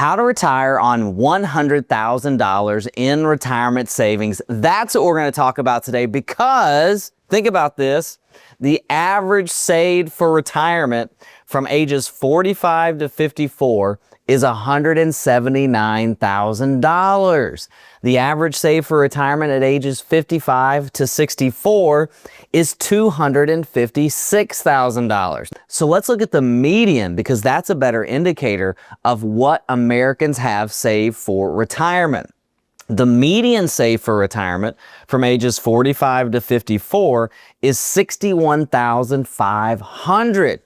How to retire on $100,000 in retirement savings. That's what we're going to talk about today, because think about this. The average saved for retirement from ages 45 to 54 is $179,000. The average save for retirement at ages 55 to 64 is $256,000. So let's look at the median, because that's a better indicator of what Americans have saved for retirement. The median save for retirement from ages 45 to 54 is $61,500.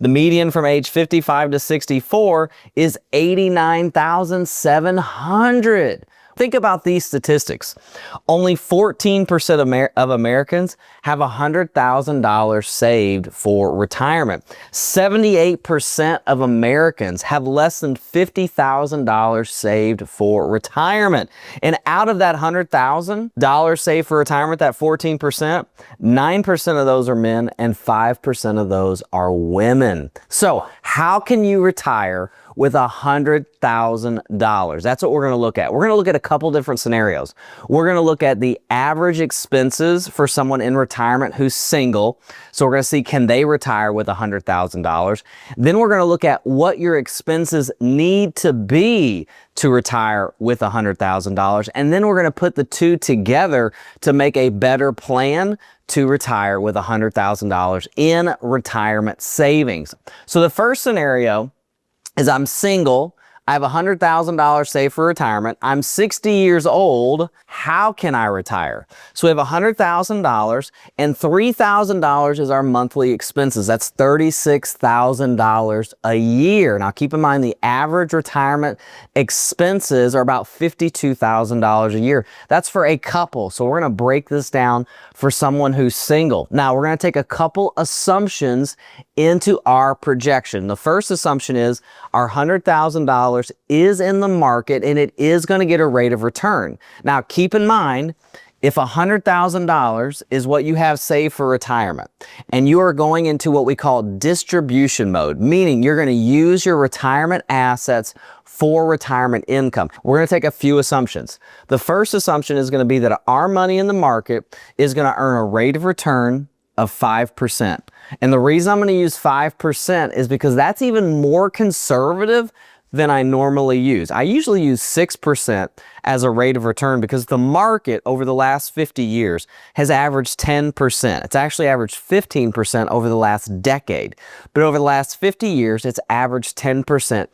The median from age 55 to 64 is $89,700. Think about these statistics. Only 14% of Americans have $100,000 saved for retirement. 78% of Americans have less than $50,000 saved for retirement. And out of that $100,000 saved for retirement, that 14%, 9% of those are men and 5% of those are women. So how can you retire with $100,000? That's what we're going to look at. We're going to look at a couple different scenarios. We're going to look at the average expenses for someone in retirement who's single. So we're going to see, can they retire with $100,000? Then we're going to look at what your expenses need to be to retire with $100,000. And then we're going to put the two together to make a better plan to retire with $100,000 in retirement savings. So the first scenario is I'm single, I have $100,000 saved for retirement, I'm 60 years old, how can I retire? So we have $100,000 and $3,000 is our monthly expenses. That's $36,000 a year. Now keep in mind the average retirement expenses are about $52,000 a year. That's for a couple. So we're going to break this down for someone who's single. Now we're going to take a couple assumptions into our projection. The first assumption is our $100,000 is in the market and it is going to get a rate of return. Now keep in mind, if $100,000 is what you have saved for retirement and you are going into what we call distribution mode, meaning you're going to use your retirement assets for retirement income, we're going to take a few assumptions. The first assumption is going to be that our money in the market is going to earn a rate of return of 5%. And the reason I'm going to use 5% is because that's even more conservative than I normally use. I usually use 6% as a rate of return because the market over the last 50 years has averaged 10%. It's actually averaged 15% over the last decade. But over the last 50 years, it's averaged 10%.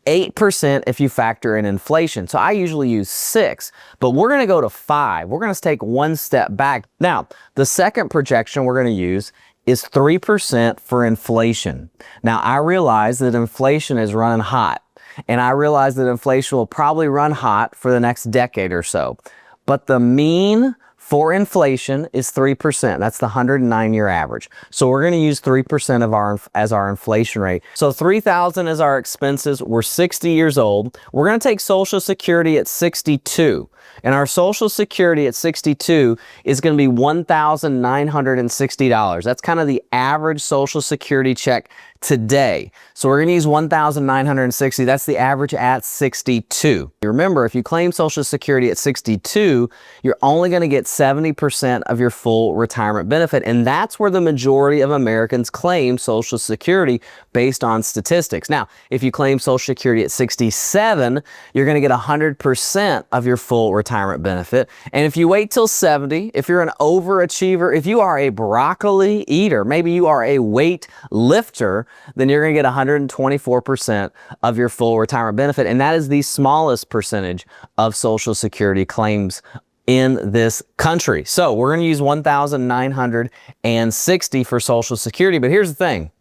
8% if you factor in inflation. So I usually use 6, but we're going to go to 5. We're going to take one step back. Now, the second projection we're going to use is 3% for inflation. Now, I realize that inflation is running hot, and I realize that inflation will probably run hot for the next decade or so. But the mean for inflation is 3%. That's the 109-year average. So we're going to use 3% as our inflation rate. So $3,000 is our expenses. We're 60 years old. We're going to take Social Security at 62. And our Social Security at 62 is going to be $1,960. That's kind of the average Social Security check today. So we're going to use $1,960. That's the average at 62. Remember, if you claim Social Security at 62, you're only going to get 70% of your full retirement benefit. And that's where the majority of Americans claim Social Security based on statistics. Now, if you claim Social Security at 67, you're going to get 100% of your full retirement benefit. And if you wait till 70, if you're an overachiever, if you are a broccoli eater, maybe you are a weight lifter, then you're going to get 124% of your full retirement benefit. And that is the smallest percentage of Social Security claims in this country. So we're going to use $1,960 for Social Security. But here's the thing.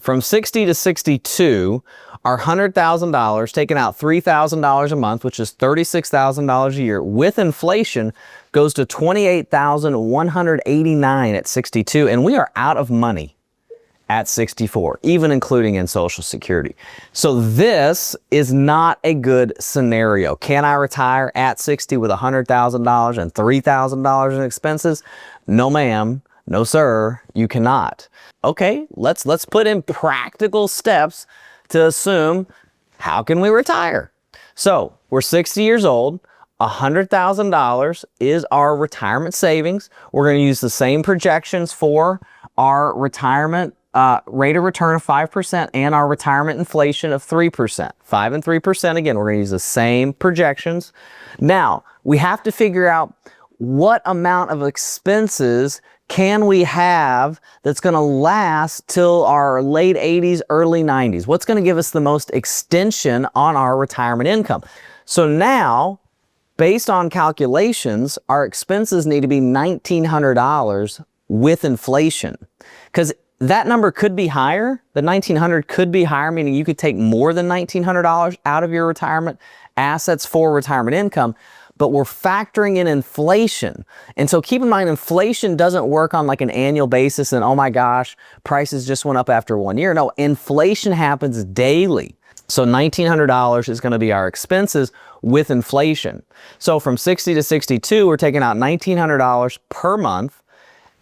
From 60 to 62, our $100,000, taking out $3,000 a month, which is $36,000 a year, with inflation, goes to $28,189 at 62. And we are out of money at 64, even including in Social Security. So this is not a good scenario. Can I retire at 60 with $100,000 and $3,000 in expenses? No, ma'am. No, sir, you cannot. Okay, let's put in practical steps to assume How can we retire? So we're 60 years old. $100,000 is our retirement savings. We're going to use the same projections for our retirement rate of return of 5% and our retirement inflation of 3%. 5 and 3%. Again, we're going to use the same projections. Now, we have to figure out what amount of expenses can we have that's going to last till our late 80s, early 90s? What's going to give us the most extension on our retirement income? So now, based on calculations, our expenses need to be $1,900 with inflation, because that number could be higher. The $1,900 could be higher, meaning you could take more than $1,900 out of your retirement assets for retirement income, but we're factoring in inflation. And so keep in mind, inflation doesn't work on like an annual basis and, oh my gosh, prices just went up after 1 year. No, inflation happens daily. So $1,900 is going to be our expenses with inflation. So from 60 to 62, we're taking out $1,900 per month.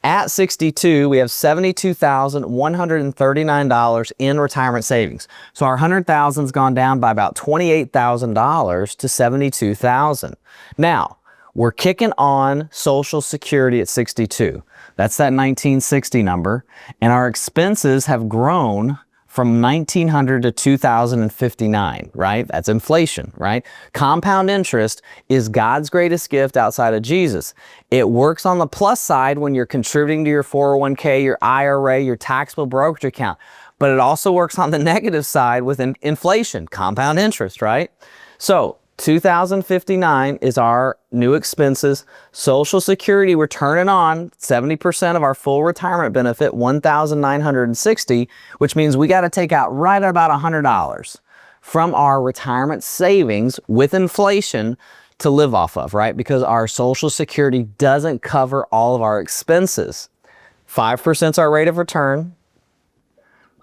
At 62, we have $72,139 in retirement savings. So our $100,000's gone down by about $28,000 to $72,000. Now, we're kicking on Social Security at 62. That's that 1960 number. And our expenses have grown from 1900 to 2059, right? That's inflation, right? Compound interest is God's greatest gift outside of Jesus. It works on the plus side when you're contributing to your 401k, your IRA, your taxable brokerage account, but it also works on the negative side with inflation, compound interest, right? So 2059 is our new expenses. Social Security, we're turning on 70% of our full retirement benefit, $1,960, which means we got to take out right at about $100 from our retirement savings with inflation to live off of, right? Because our Social Security doesn't cover all of our expenses. 5% is our rate of return,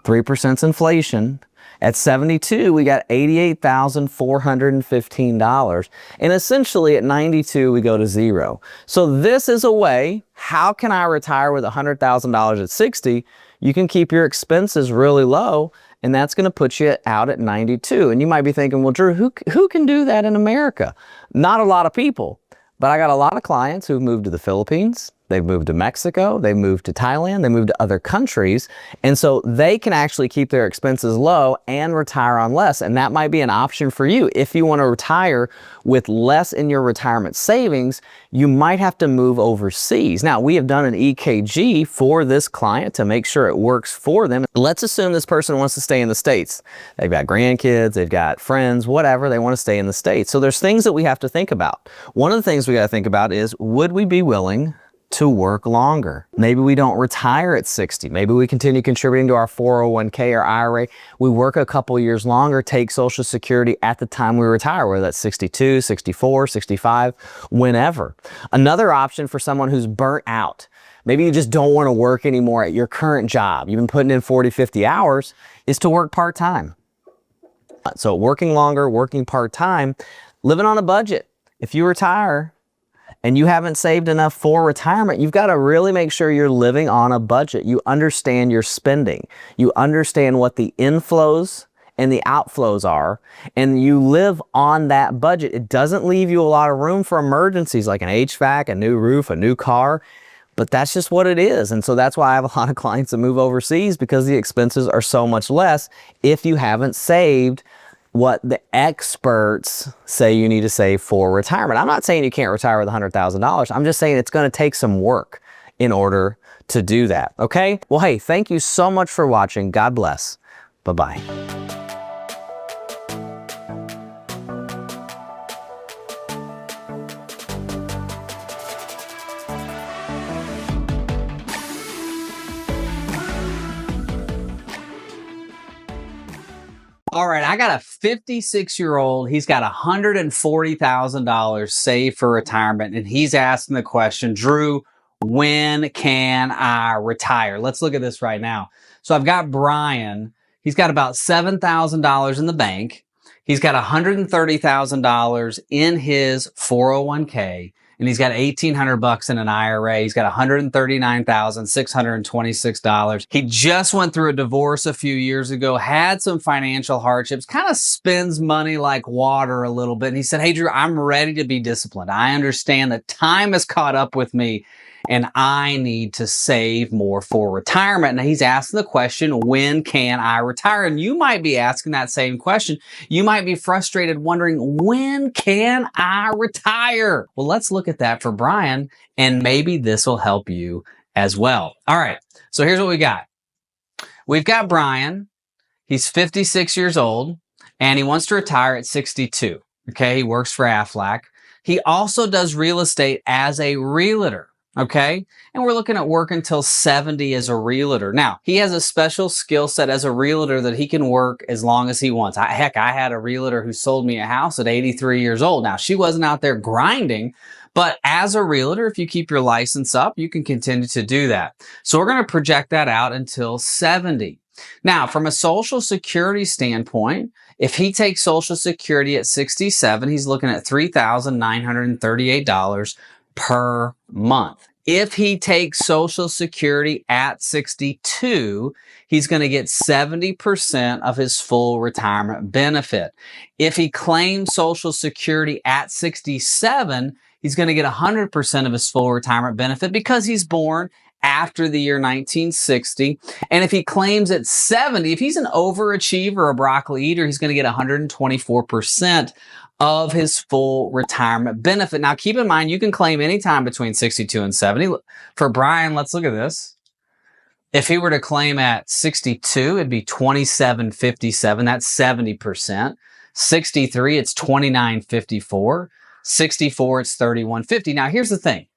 3% is inflation. At 72, we got $88,415. And essentially at 92, we go to zero. So this is a way, how can I retire with $100,000 at 60? You can keep your expenses really low, and that's going to put you out at 92. And you might be thinking, well, Drew, who can do that in America? Not a lot of people, but I got a lot of clients who've moved to the Philippines. They've moved to Mexico, they moved to Thailand, they moved to other countries. And so they can actually keep their expenses low and retire on less. And that might be an option for you. If you want to retire with less in your retirement savings, you might have to move overseas. Now, we have done an EKG for this client to make sure it works for them. Let's assume this person wants to stay in the States. They've got grandkids, they've got friends, whatever, they want to stay in the States. So there's things that we have to think about. One of the things we got to think about is, would we be willing to work longer? Maybe we don't retire at 60. Maybe we continue contributing to our 401k or IRA. We work a couple years longer, take Social Security at the time we retire, whether that's 62, 64, 65, whenever. Another option for someone who's burnt out. Maybe you just don't want to work anymore at your current job. You've been putting in 40, 50 hours, is to work part-time. So working longer, working part-time, living on a budget. If you retire and you haven't saved enough for retirement, you've got to really make sure you're living on a budget. You understand your spending. You understand what the inflows and the outflows are, and you live on that budget. It doesn't leave you a lot of room for emergencies like an HVAC, a new roof, a new car, but that's just what it is. And so that's why I have a lot of clients that move overseas, because the expenses are so much less if you haven't saved what the experts say you need to save for retirement. I'm not saying you can't retire with $100,000. I'm just saying it's going to take some work in order to do that. Okay? Well, hey, thank you so much for watching. God bless. Bye-bye. All right, I got a 56-year-old. He's got $140,000 saved for retirement, and he's asking the question, Drew, when can I retire? Let's look at this right now. So I've got Brian. He's got about $7,000 in the bank. He's got $130,000 in his 401k. and he's got $1,800 in an IRA. He's got $139,626. He just went through a divorce a few years ago, had some financial hardships, kind of spends money like water a little bit. And he said, hey, Drew, I'm ready to be disciplined. I understand that time has caught up with me and I need to save more for retirement. And he's asking the question, when can I retire? And you might be asking that same question. You might be frustrated wondering, when can I retire? Well, let's look at that for Brian, and maybe this will help you as well. All right, so here's what we got. We've got Brian. He's 56 years old, and he wants to retire at 62. Okay, he works for Aflac. He also does real estate as a realtor. Okay. And we're looking at work until 70 as a realtor. Now, he has a special skill set as a realtor that he can work as long as he wants. Heck, I had a realtor who sold me a house at 83 years old. Now, she wasn't out there grinding, but as a realtor, if you keep your license up, you can continue to do that. So we're going to project that out until 70. Now, from a Social Security standpoint, if he takes Social Security at 67, he's looking at $3,938 per month. If he takes Social Security at 62, he's going to get 70% of his full retirement benefit. If he claims Social Security at 67, he's going to get 100% of his full retirement benefit because he's born after the year 1960. And if he claims at 70, if he's an overachiever, a broccoli eater, he's going to get 124% of his full retirement benefit. Now, keep in mind, you can claim anytime between 62 and 70. For Brian, let's look at this. If he were to claim at 62, it'd be $2,757. That's 70%. 63, it's $2,954. 64, it's $3,150. Now, here's the thing.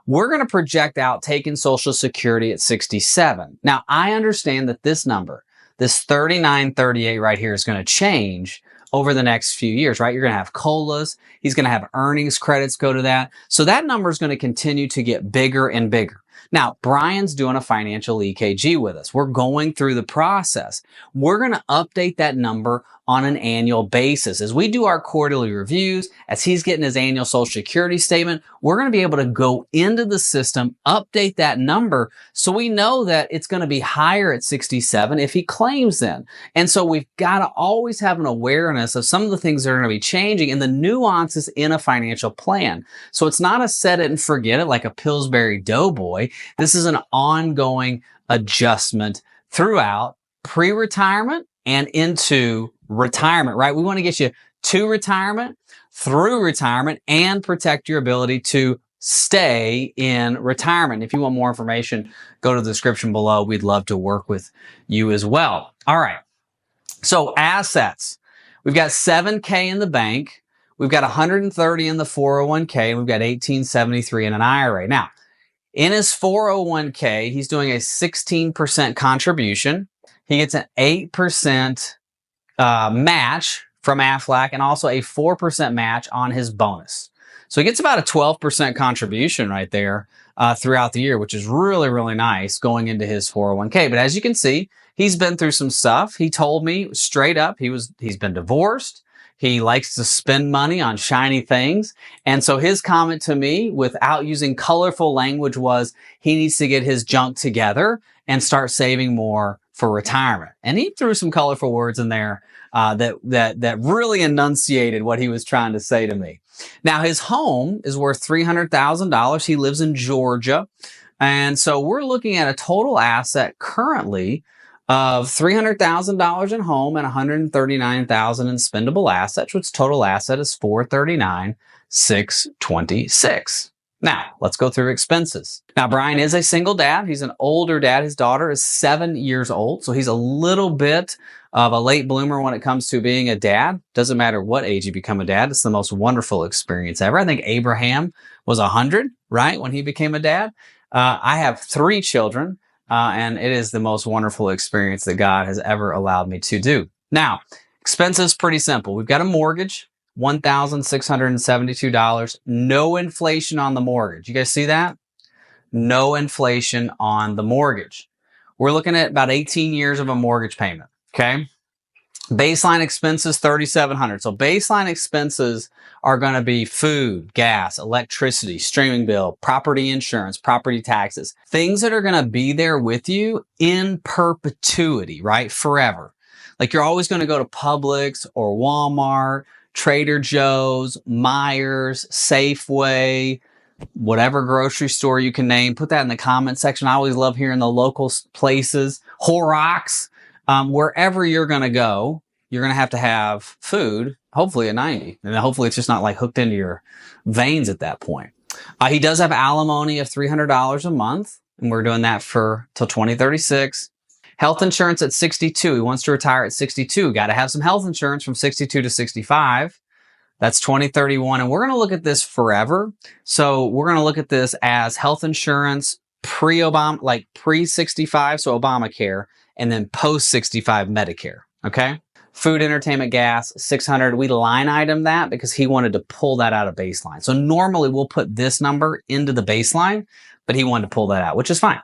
We're going to project out taking Social Security at 67. Now, I understand that this number, this 3938 right here, is going to change over the next few years, right? You're going to have COLAs. He's going to have earnings credits go to that. So that number is going to continue to get bigger and bigger. Now, Brian's doing a financial EKG with us. We're going through the process. We're going to update that number on an annual basis. As we do our quarterly reviews, as he's getting his annual Social Security statement, we're going to be able to go into the system, update that number so we know that it's going to be higher at 67 if he claims then. And so we've got to always have an awareness of some of the things that are going to be changing and the nuances in a financial plan. So it's not a set it and forget it like a Pillsbury Doughboy. This is an ongoing adjustment throughout pre-retirement and into retirement, right? We want to get you to retirement, through retirement, and protect your ability to stay in retirement. If you want more information, go to the description below. We'd love to work with you as well. All right. So assets. We've got $7K in the bank. We've got $130 in the 401k, and we've got $1,873 in an IRA. Now, in his 401k, he's doing a 16% contribution. He gets an 8% match from Aflac and also a 4% match on his bonus. So he gets about a 12% contribution right there throughout the year, which is really, really nice going into his 401k. But as you can see, he's been through some stuff. He told me straight up he's been divorced. He likes to spend money on shiny things. And so his comment to me, without using colorful language, was he needs to get his junk together and start saving more for retirement. And he threw some colorful words in there that really enunciated what he was trying to say to me. Now, his home is worth $300,000. He lives in Georgia. And so we're looking at a total asset currently of $300,000 in home and $139,000 in spendable assets, which total asset is $439,626. Now, let's go through expenses. Now, Brian is a single dad. He's an older dad. His daughter is 7 years old, so he's a little bit of a late bloomer when it comes to being a dad. Doesn't matter what age you become a dad. It's the most wonderful experience ever. I think Abraham was 100, right, when he became a dad. I have 3 children. And it is the most wonderful experience that God has ever allowed me to do. Now, expenses pretty simple. We've got a mortgage, $1,672. No inflation on the mortgage. You guys see that? No inflation on the mortgage. We're looking at about 18 years of a mortgage payment. Okay. Baseline expenses, $3,700. So baseline expenses are going to be food, gas, electricity, streaming bill, property insurance, property taxes, things that are going to be there with you in perpetuity, right? Forever. Like you're always going to go to Publix or Walmart, Trader Joe's, Myers, Safeway, whatever grocery store you can name. Put that in the comment section. I always love hearing the local places, Horrocks. Wherever you're going to go, you're going to have food, hopefully at 90. And hopefully it's just not like hooked into your veins at that point. He does have alimony of $300 a month, and we're doing that till 2036. Health insurance at 62. He wants to retire at 62. Got to have some health insurance from 62 to 65. That's 2031. And we're going to look at this forever. So we're going to look at this as health insurance pre-Obama, like pre-65, so Obamacare, and then post-65 Medicare, okay? Food, entertainment, gas, 600. We line item that because he wanted to pull that out of baseline. So normally we'll put this number into the baseline, but he wanted to pull that out, which is fine.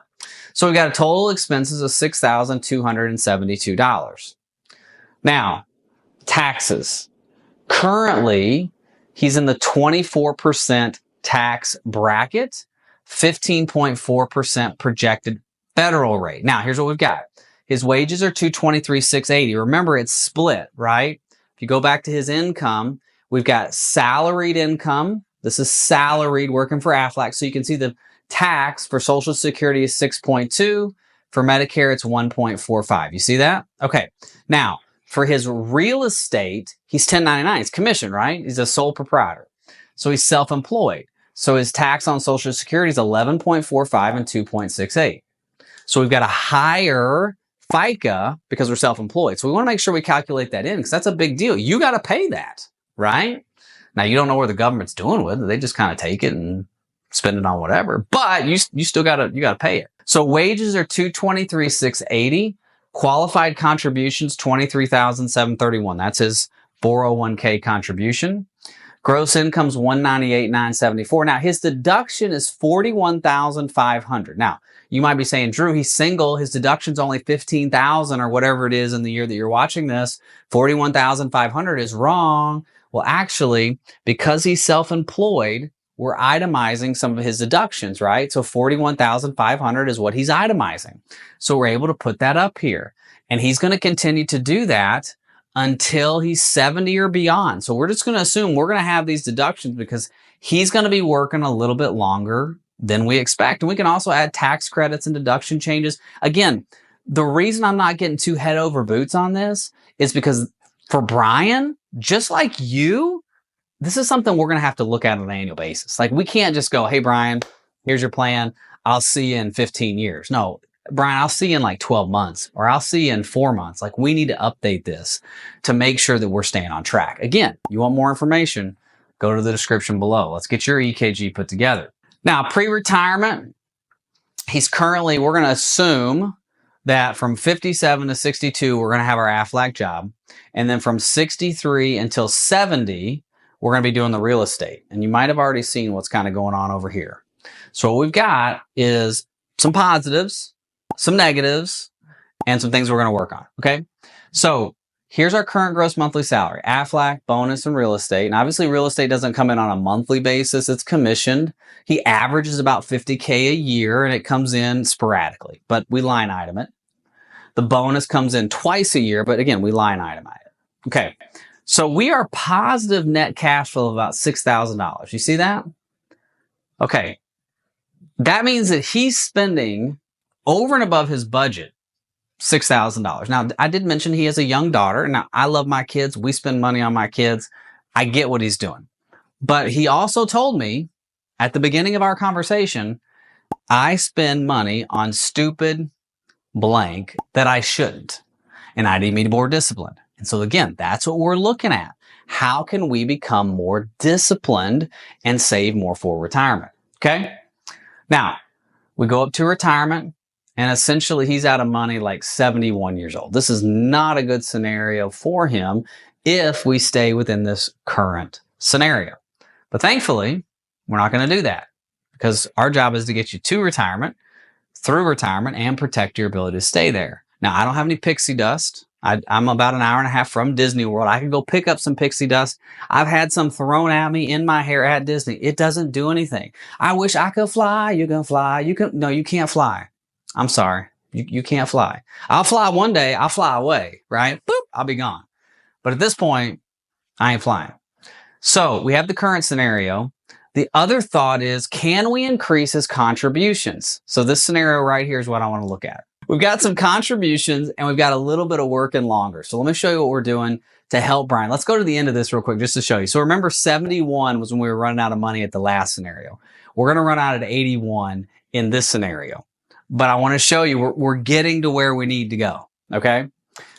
So we got a total expenses of $6,272. Now, taxes. Currently, he's in the 24% tax bracket, 15.4% projected federal rate. Now, here's what we've got. His wages are $223,680. Remember, it's split, right? If you go back to his income, we've got salaried income. This is salaried working for Aflac. So you can see the tax for Social Security is 6.2. For Medicare, it's 1.45. You see that? Okay. Now, for his real estate, he's 1099. It's commission, right? He's a sole proprietor. So he's self-employed. So his tax on Social Security is 11.45 and 2.68. So we've got a higher FICA because we're self-employed. So we want to make sure we calculate that in because that's a big deal. You got to pay that, right? Now, you don't know where the government's doing with it. They just kind of take it and spend it on whatever, but you still got to pay it. So wages are $223,680. Qualified contributions, $23,731. That's his 401k contribution. Gross income's $198,974. Now, his deduction is $41,500. Now, you might be saying, Drew, he's single. His deduction's only $15,000 or whatever it is in the year that you're watching this. $41,500 is wrong. Well, actually, because he's self-employed, we're itemizing some of his deductions, right? So $41,500 is what he's itemizing. So we're able to put that up here. And he's going to continue to do that until he's 70 or beyond. So we're just going to assume we're going to have these deductions because he's going to be working a little bit longer than we expect. And we can also add tax credits and deduction changes. Again, the reason I'm not getting too head over boots on this is because for Brian, just like you, this is something we're going to have to look at on an annual basis. Like we can't just go, hey, Brian, here's your plan. I'll see you in 15 years. No, Brian, I'll see you in like 12 months or I'll see you in 4 months. Like we need to update this to make sure that we're staying on track. Again, you want more information, go to the description below. Let's get your EKG put together. Now, pre-retirement, we're going to assume that from 57 to 62, we're going to have our Aflac job. And then from 63 until 70, we're going to be doing the real estate. And you might have already seen what's kind of going on over here. So what we've got is some positives, some negatives, and some things we're going to work on. Okay. So here's our current gross monthly salary, Aflac, bonus, and real estate. And obviously real estate doesn't come in on a monthly basis. It's commissioned. He averages about $50K a year and it comes in sporadically, but we line item it. The bonus comes in twice a year, but again, we line item it. Okay. So we are positive net cash flow of about $6,000. You see that? Okay. That means that he's spending over and above his budget $6,000. Now, I did mention he has a young daughter. Now, I love my kids. We spend money on my kids. I get what he's doing. But he also told me at the beginning of our conversation, I spend money on stupid blank that I shouldn't. And I need me to be more disciplined. And so again, that's what we're looking at. How can we become more disciplined and save more for retirement? Okay. Now we go up to retirement and essentially he's out of money like 71 years old. This is not a good scenario for him if we stay within this current scenario. But thankfully, we're not going to do that because our job is to get you to retirement, through retirement, and protect your ability to stay there. Now, I don't have any pixie dust. I'm about an hour and a half from Disney World. I could go pick up some pixie dust. I've had some thrown at me in my hair at Disney. It doesn't do anything. I wish I could fly. You can fly. No, you can't fly. I'm sorry. You can't fly. I'll fly one day. I'll fly away, right? Boop, I'll be gone. But at this point, I ain't flying. So we have the current scenario. The other thought is, can we increase his contributions? So this scenario right here is what I want to look at. We've got some contributions and we've got a little bit of working longer. So let me show you what we're doing to help Brian. Let's go to the end of this real quick just to show you. So remember 71 was when we were running out of money at the last scenario. We're going to run out at 81 in this scenario. But I want to show you we're getting to where we need to go. Okay.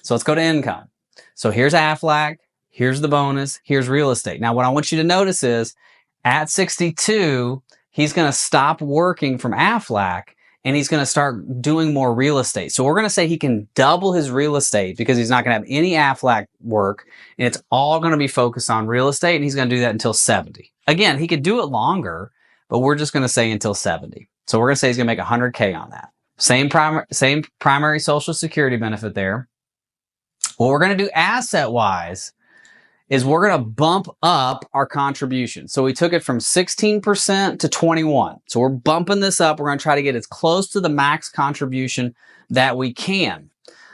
So let's go to income. So here's Aflac. Here's the bonus. Here's real estate. Now what I want you to notice is at 62, he's going to stop working from Aflac and he's going to start doing more real estate. So we're going to say he can double his real estate because he's not going to have any Aflac work and it's all going to be focused on real estate, and he's going to do that until 70. Again, he could do it longer, but we're just going to say until 70. So we're going to say he's going to make $100K on that. Same primary Social Security benefit there. What we're going to do asset-wise is we're going to bump up our contribution. So we took it from 16% to 21. So we're bumping this up. We're going to try to get as close to the max contribution that we can.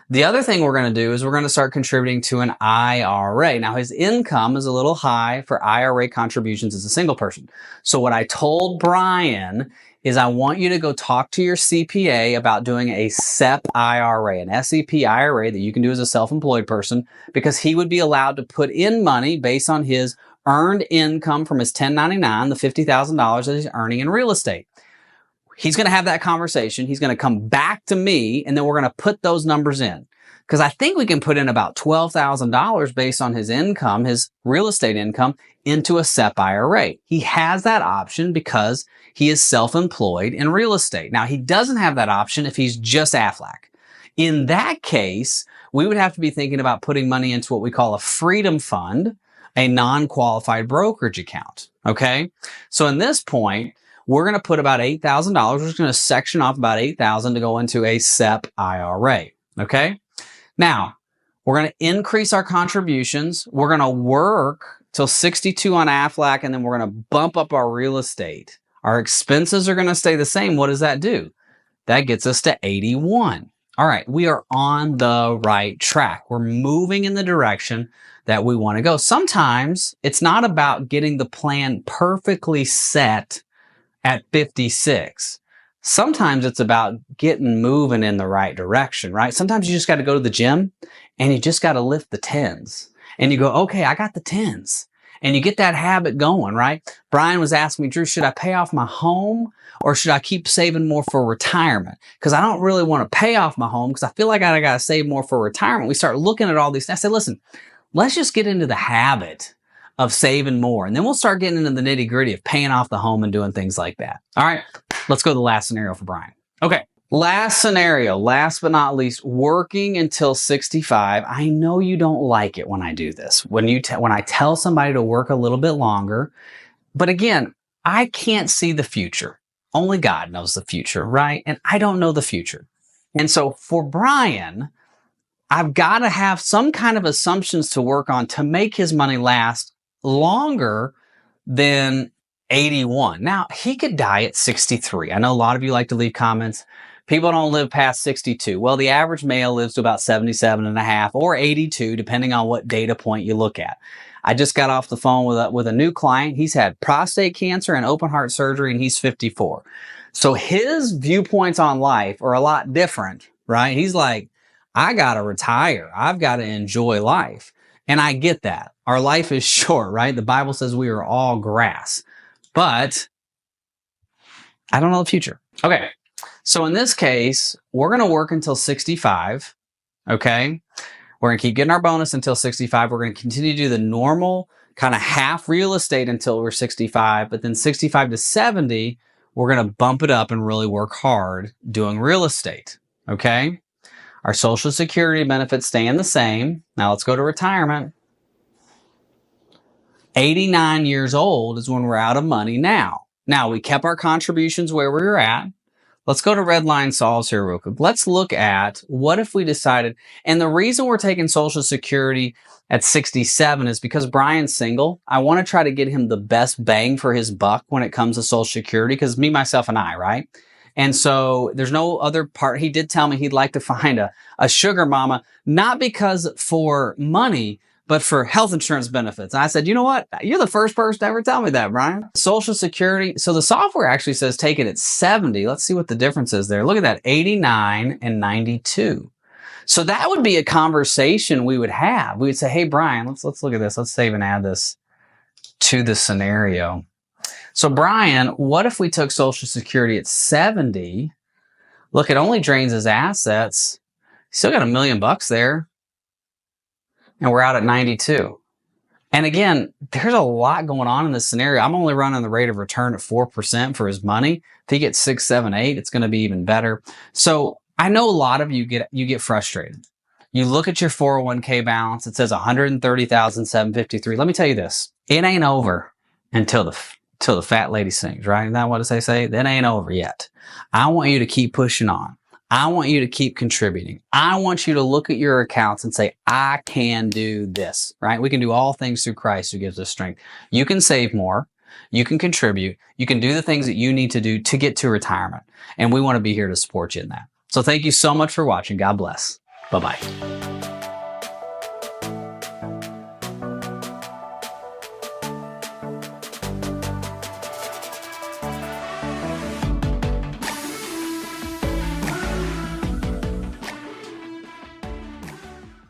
The other thing we're going to do is we're going to start contributing to an IRA. Now his income is a little high for IRA contributions as a single person. So what I told Brian is I want you to go talk to your CPA about doing a SEP IRA, an SEP IRA that you can do as a self-employed person, because he would be allowed to put in money based on his earned income from his 1099, the $50,000 that he's earning in real estate. He's going to have that conversation. He's going to come back to me, and then we're going to put those numbers in. Because I think we can put in about $12,000 based on his income, his real estate income, into a SEP IRA. He has that option because he is self-employed in real estate. Now, he doesn't have that option if he's just Aflac. In that case, we would have to be thinking about putting money into what we call a freedom fund, a non-qualified brokerage account. Okay? So in this point, we're going to put about $8,000. We're just going to section off about $8,000 to go into a SEP IRA. Okay? Now, we're going to increase our contributions. We're going to work till 62 on Aflac, and then we're going to bump up our real estate. Our expenses are going to stay the same. What does that do? That gets us to 81. All right, we are on the right track. We're moving in the direction that we want to go. Sometimes it's not about getting the plan perfectly set at 56. Sometimes it's about getting moving in the right direction, right? Sometimes you just got to go to the gym and you just got to lift the 10s. And you go, okay, I got the 10s. And you get that habit going, right? Brian was asking me, Drew, should I pay off my home or should I keep saving more for retirement? Because I don't really want to pay off my home because I feel like I got to save more for retirement. We start looking at all these things. I said, listen, let's just get into the habit of saving more. And then we'll start getting into the nitty gritty of paying off the home and doing things like that. All right, let's go to the last scenario for Brian. Okay. Last scenario, last but not least, working until 65. I know you don't like it when I do this, when I tell somebody to work a little bit longer. But again, I can't see the future. Only God knows the future, right? And I don't know the future. And so for Brian, I've got to have some kind of assumptions to work on to make his money last longer than 81. Now, he could die at 63. I know a lot of you like to leave comments. People don't live past 62. Well, the average male lives to about 77 and a half or 82, depending on what data point you look at. I just got off the phone with a new client. He's had prostate cancer and open heart surgery, and he's 54. So his viewpoints on life are a lot different, right? He's like, I got to retire. I've got to enjoy life. And I get that. Our life is short, right? The Bible says we are all grass. But I don't know the future. Okay. So in this case, we're going to work until 65. Okay. We're going to keep getting our bonus until 65. We're going to continue to do the normal kind of half real estate until we're 65. But then 65 to 70, we're going to bump it up and really work hard doing real estate. Okay. Our Social Security benefits staying the same. Now let's go to retirement. 89 years old is when we're out of money now. Now, we kept our contributions where we were at. Let's go to red line solves here real quick. Let's look at what if we decided, and the reason we're taking Social Security at 67 is because Brian's single. I want to try to get him the best bang for his buck when it comes to Social Security, because me, myself, and I, right? And so there's no other part. He did tell me he'd like to find a sugar mama, not because for money, but for health insurance benefits. And I said, you know what? You're the first person to ever tell me that, Brian. Social Security. So the software actually says take it at 70. Let's see what the difference is there. Look at that, 89 and 92. So that would be a conversation we would have. We would say, hey, Brian, let's look at this. Let's save and add this to the scenario. So Brian, what if we took Social Security at 70? Look, it only drains his assets. He's still got $1 million there. And we're out at 92. And again, there's a lot going on in this scenario. I'm only running the rate of return at 4% for his money. If he gets 6, 7, 8, it's going to be even better. So I know a lot of you get frustrated. You look at your 401k balance, it says 130,753. Let me tell you this. It ain't over until the fat lady sings, right? Isn't that what they say? That ain't over yet. I want you to keep pushing on. I want you to keep contributing. I want you to look at your accounts and say, I can do this, right? We can do all things through Christ who gives us strength. You can save more. You can contribute. You can do the things that you need to do to get to retirement. And we want to be here to support you in that. So thank you so much for watching. God bless. Bye-bye.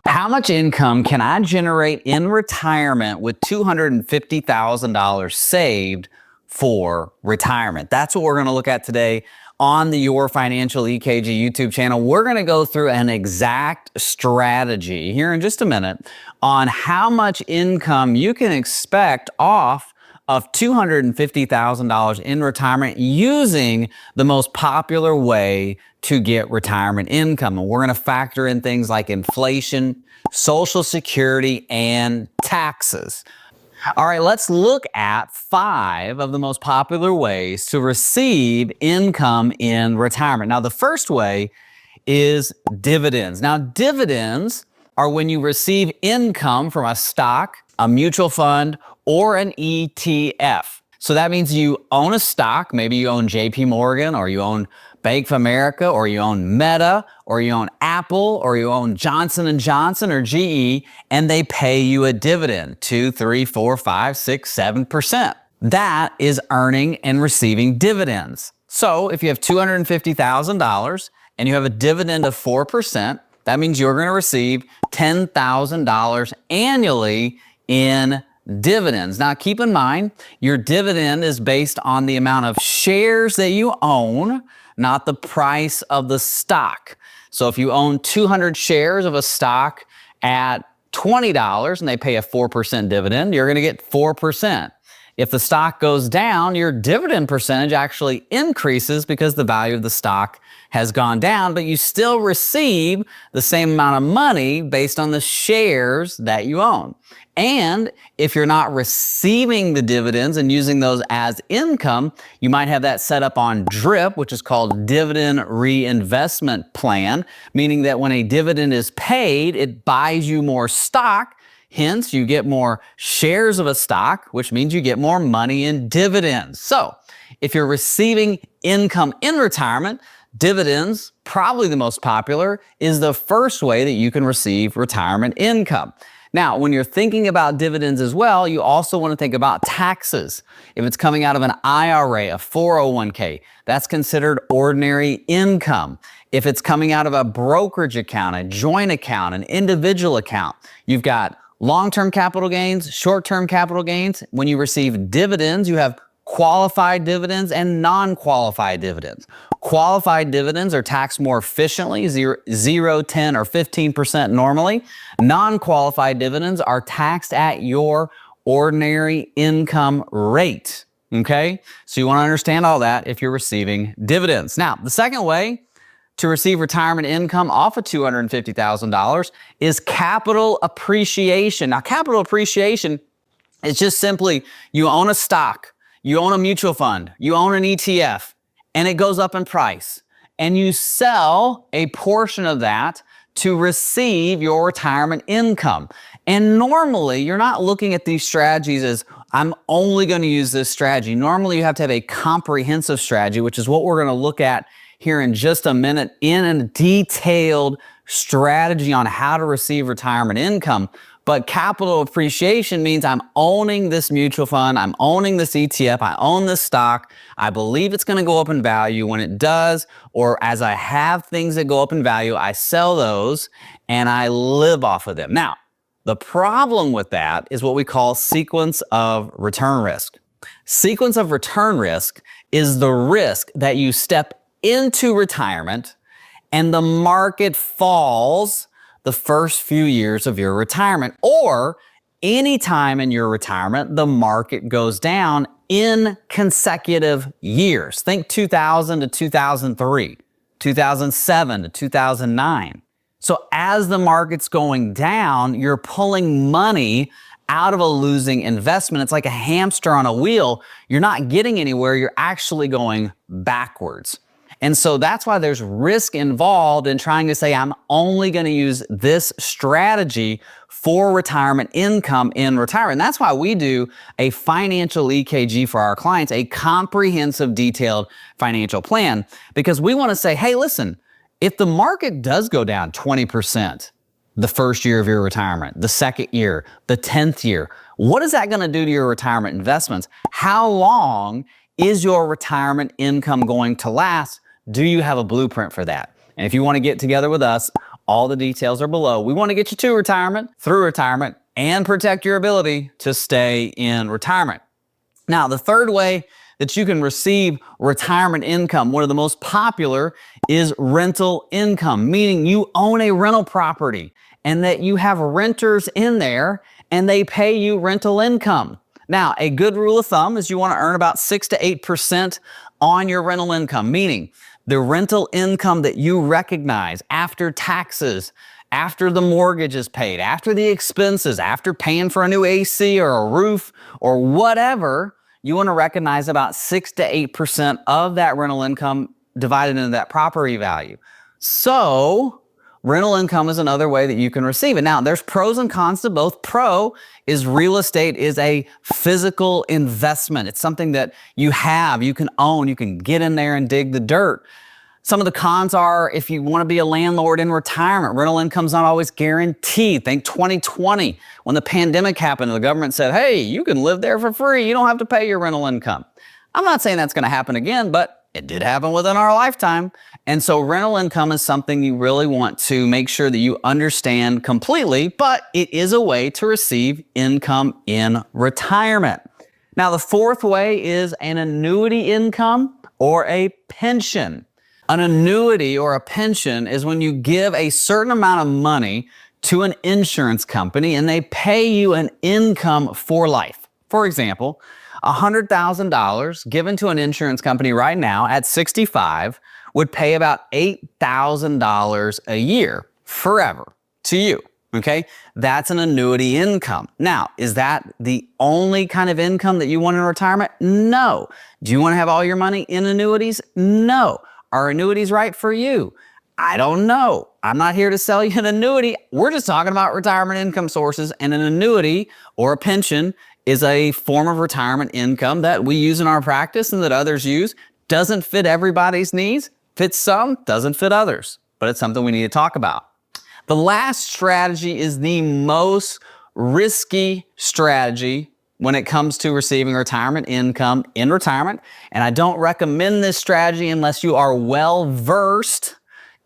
How much income can I generate in retirement with $250,000 saved for retirement? That's what we're going to look at today on the Your Financial EKG YouTube channel. We're going to go through an exact strategy here in just a minute on how much income you can expect off of $250,000 in retirement using the most popular way to get retirement income. And we're going to factor in things like inflation, Social Security, and taxes. All right, let's look at 5 of the most popular ways to receive income in retirement. Now, the first way is dividends. Now, dividends are when you receive income from a stock, a mutual fund, or an ETF. So that means you own a stock. Maybe you own JP Morgan, or you own Bank of America, or you own Meta, or you own Apple, or you own Johnson & Johnson or GE, and they pay you a dividend, 2, 3, 4, 5, 6, 7%. That is earning and receiving dividends. So if you have $250,000 and you have a dividend of 4%, that means you're going to receive $10,000 annually in dividends. Now, keep in mind, your dividend is based on the amount of shares that you own, not the price of the stock. So if you own 200 shares of a stock at $20 and they pay a 4% dividend, you're going to get 4%. If the stock goes down, your dividend percentage actually increases because the value of the stock has gone down, but you still receive the same amount of money based on the shares that you own. And if you're not receiving the dividends and using those as income, you might have that set up on DRIP, which is called Dividend Reinvestment Plan, meaning that when a dividend is paid, it buys you more stock. Hence, you get more shares of a stock, which means you get more money in dividends. So if you're receiving income in retirement, dividends, probably the most popular, is the first way that you can receive retirement income. Now, when you're thinking about dividends as well, you also want to think about taxes. If it's coming out of an IRA, a 401k, that's considered ordinary income. If it's coming out of a brokerage account, a joint account, an individual account, you've got long-term capital gains, short-term capital gains. When you receive dividends, you have qualified dividends and non-qualified dividends. Qualified dividends are taxed more efficiently, 0, 10, or 15% normally. Non-qualified dividends are taxed at your ordinary income rate. Okay? So you want to understand all that if you're receiving dividends. Now, the second way to receive retirement income off of $250,000 is capital appreciation. Now, capital appreciation is just simply you own a stock, you own a mutual fund, you own an ETF, and it goes up in price. and you sell a portion of that to receive your retirement income. And normally, you're not looking at these strategies as, I'm only going to use this strategy. Normally, you have to have a comprehensive strategy, which is what we're going to look at here in just a minute in a detailed strategy on how to receive retirement income. But capital appreciation means I'm owning this mutual fund, I'm owning this ETF, I own this stock, I believe it's going to go up in value. When it does, or as I have things that go up in value, I sell those and I live off of them. Now, the problem with that is what we call sequence of return risk. Sequence of return risk is the risk that you step into retirement and the market falls the first few years of your retirement, or any time in your retirement, the market goes down in consecutive years. Think 2000 to 2003, 2007 to 2009. So as the market's going down, you're pulling money out of a losing investment. It's like a hamster on a wheel. You're not getting anywhere. You're actually going backwards. And so that's why there's risk involved in trying to say, I'm only going to use this strategy for retirement income in retirement. And that's why we do a financial EKG for our clients, a comprehensive, detailed financial plan, because we want to say, hey, listen, if the market does go down 20% the first year of your retirement, the second year, the 10th year, what is that going to do to your retirement investments? How long is your retirement income going to last? Do you have a blueprint for that? And if you want to get together with us, all the details are below. We want to get you to retirement, through retirement, and protect your ability to stay in retirement. Now, the third way that you can receive retirement income, one of the most popular, is rental income, meaning you own a rental property and that you have renters in there and they pay you rental income. Now, a good rule of thumb is you want to earn about 6 to 8% on your rental income, meaning the rental income that you recognize after taxes, after the mortgage is paid, after the expenses, after paying for a new AC or a roof or whatever, you want to recognize about 6 to 8% of that rental income divided into that property value. So rental income is another way that you can receive it. Now, there's pros and cons to both. Pro is real estate is a physical investment. It's something that you have, you can own, you can get in there and dig the dirt. Some of the cons are if you want to be a landlord in retirement, rental income's not always guaranteed. Think 2020 when the pandemic happened and the government said, hey, you can live there for free. You don't have to pay your rental income. I'm not saying that's going to happen again, but it did happen within our lifetime. And so rental income is something you really want to make sure that you understand completely, but it is a way to receive income in retirement. Now, the fourth way is an annuity income or a pension. An annuity or a pension is when you give a certain amount of money to an insurance company and they pay you an income for life. For example, $100,000 given to an insurance company right now at 65 would pay about $8,000 a year forever to you. Okay, that's an annuity income. Now, is that the only kind of income that you want in retirement? No. Do you want to have all your money in annuities? No. Are annuities right for you? I don't know. I'm not here to sell you an annuity. We're just talking about retirement income sources, and an annuity or a pension is a form of retirement income that we use in our practice and that others use. Doesn't fit everybody's needs, fits some, doesn't fit others, but it's something we need to talk about. The last strategy is the most risky strategy when it comes to receiving retirement income in retirement. And I don't recommend this strategy unless you are well versed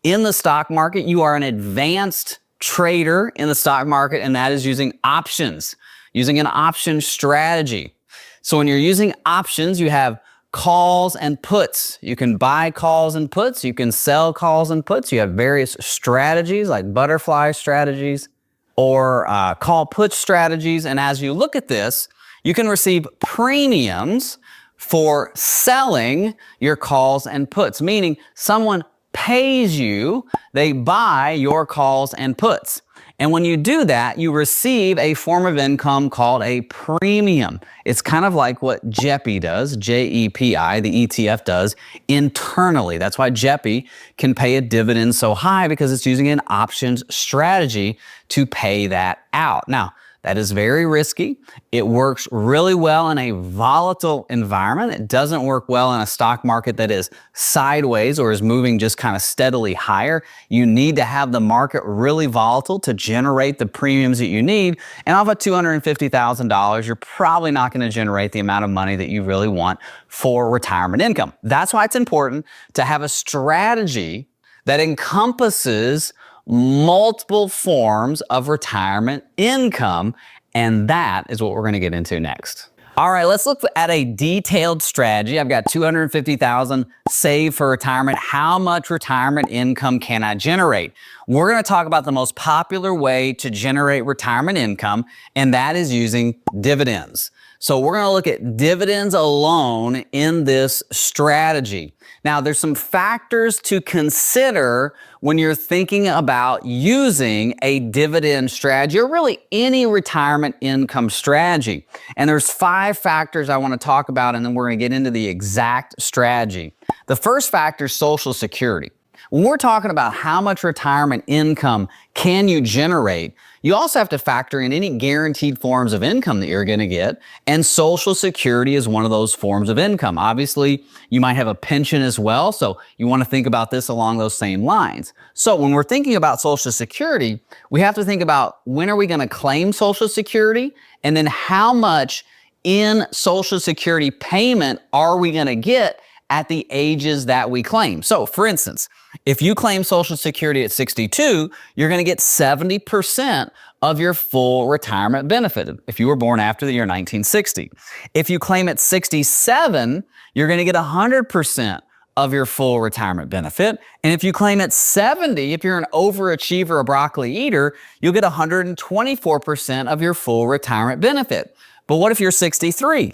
in the stock market. You are an advanced trader in the stock market, and that is using options, using an option strategy. So when you're using options, you have calls and puts. You can buy calls and puts. You can sell calls and puts. You have various strategies like butterfly strategies or call put strategies. And as you look at this, you can receive premiums for selling your calls and puts, meaning someone pays you, they buy your calls and puts. And when you do that, you receive a form of income called a premium. It's kind of like what JEPI does, JEPI, the ETF does internally. That's why JEPI can pay a dividend so high, because it's using an options strategy to pay that out. Now, that is very risky. It works really well in a volatile environment. It doesn't work well in a stock market that is sideways or is moving just kind of steadily higher. You need to have the market really volatile to generate the premiums that you need. And off of $250,000, you're probably not going to generate the amount of money that you really want for retirement income. That's why it's important to have a strategy that encompasses multiple forms of retirement income, and that is what we're going to get into next. All right, let's look at a detailed strategy. I've got $250,000 saved for retirement. How much retirement income can I generate? We're going to talk about the most popular way to generate retirement income, and that is using dividends. So we're going to look at dividends alone in this strategy. Now, there's some factors to consider when you're thinking about using a dividend strategy, or really any retirement income strategy. And there's 5 factors I want to talk about, and then we're going to get into the exact strategy. The first factor is Social Security. When we're talking about how much retirement income can you generate, you also have to factor in any guaranteed forms of income that you're going to get, and Social Security is one of those forms of income. Obviously, you might have a pension as well, so you want to think about this along those same lines. So when we're thinking about Social Security, we have to think about when are we going to claim Social Security, and then how much in Social Security payment are we going to get at the ages that we claim. So for instance, if you claim Social Security at 62, you're going to get 70% of your full retirement benefit if you were born after the year 1960. If you claim at 67, you're going to get 100% of your full retirement benefit. And if you claim at 70, if you're an overachiever, a broccoli eater, you'll get 124% of your full retirement benefit. But what if you're 63?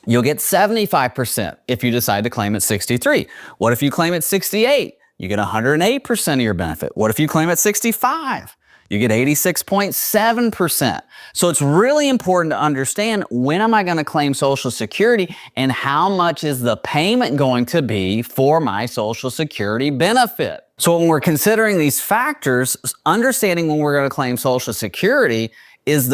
You'll get 75% if you decide to claim at 63. What if you claim at 68? You get 108% of your benefit. What if you claim at 65? You get 86.7%. So it's really important to understand, when am I going to claim Social Security and how much is the payment going to be for my Social Security benefit? So when we're considering these factors, understanding when we're going to claim Social Security is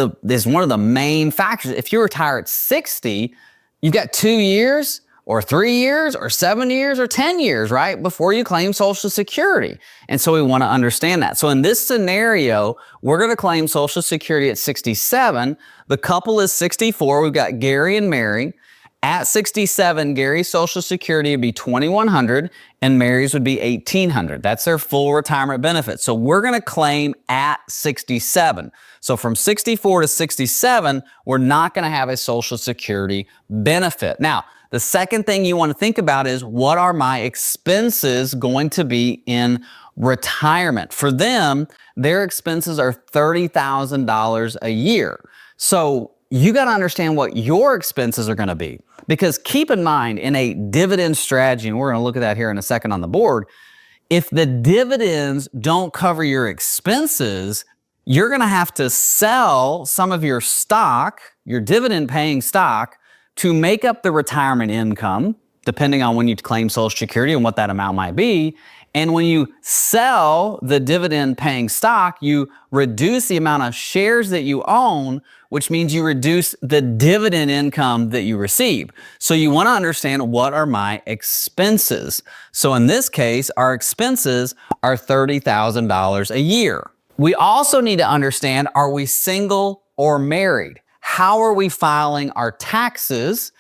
one of the main factors. If you retire at 60, you've got 2 years or 3 years or 7 years or 10 years, right, before you claim Social Security. And so we want to understand that. So in this scenario, we're going to claim Social Security at 67. The couple is 64. We've got Gary and Mary. At 67, Gary's Social Security would be $2,100 and Mary's would be $1,800. That's their full retirement benefit. So we're going to claim at 67. So from 64 to 67, we're not going to have a Social Security benefit. Now, the second thing you want to think about is, what are my expenses going to be in retirement? For them, their expenses are $30,000 a year. So you got to understand what your expenses are going to be. Because keep in mind, in a dividend strategy, and we're going to look at that here in a second on the board, if the dividends don't cover your expenses, you're going to have to sell some of your stock, your dividend paying stock, to make up the retirement income, depending on when you claim Social Security and what that amount might be. And when you sell the dividend paying stock, you reduce the amount of shares that you own, which means you reduce the dividend income that you receive. So you want to understand, what are my expenses? So in this case, our expenses are $30,000 a year. We also need to understand, are we single or married? How are we filing our taxes?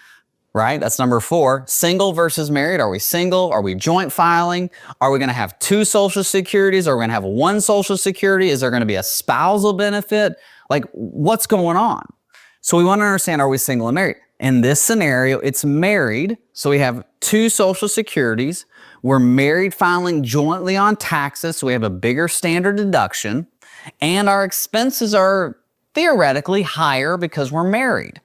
Right? That's number 4. Single versus married. Are we single? Are we joint filing? Are we going to have 2 Social Securities? Are we going to have 1 Social Security? Is there going to be a spousal benefit? Like, what's going on? So we want to understand, are we single and married? In this scenario, it's married. So we have 2 Social Securities. We're married, filing jointly on taxes. So we have a bigger standard deduction. And our expenses are theoretically higher because we're married.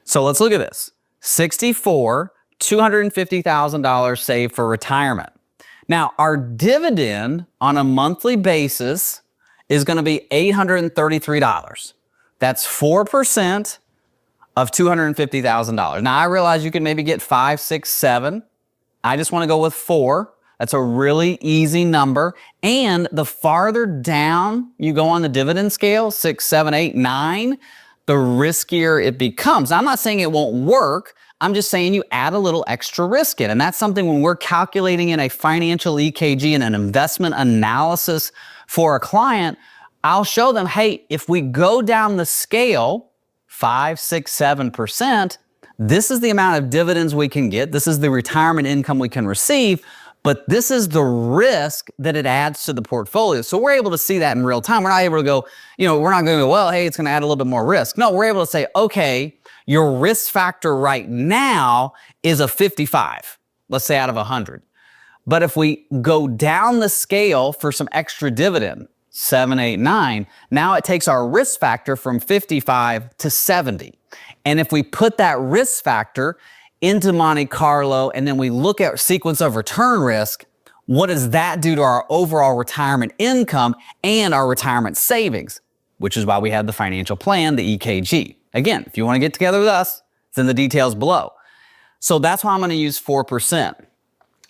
So let's look at this. 64, $250,000 saved for retirement. Now, our dividend on a monthly basis is going to be $833. That's 4% of $250,000. Now, I realize you can maybe get 5, 6, 7. I just want to go with 4. That's a really easy number. And the farther down you go on the dividend scale, 6, 7, 8, 9, the riskier it becomes. Now, I'm not saying it won't work. I'm just saying you add a little extra risk in. And that's something when we're calculating in a financial EKG and an investment analysis for a client, I'll show them, hey, if we go down the scale 5, 6, 7%, this is the amount of dividends we can get. This is the retirement income we can receive. But this is the risk that it adds to the portfolio. So we're able to see that in real time. We're not able to go, we're not going to go, well, hey, it's going to add a little bit more risk. No, we're able to say, okay, your risk factor right now is a 55, let's say out of 100. But if we go down the scale for some extra dividend, 7, 8, 9, now it takes our risk factor from 55 to 70. And if we put that risk factor into Monte Carlo, and then we look at sequence of return risk, what does that do to our overall retirement income and our retirement savings? Which is why we have the financial plan, the EKG. Again, if you want to get together with us, it's in the details below. So that's why I'm going to use 4%.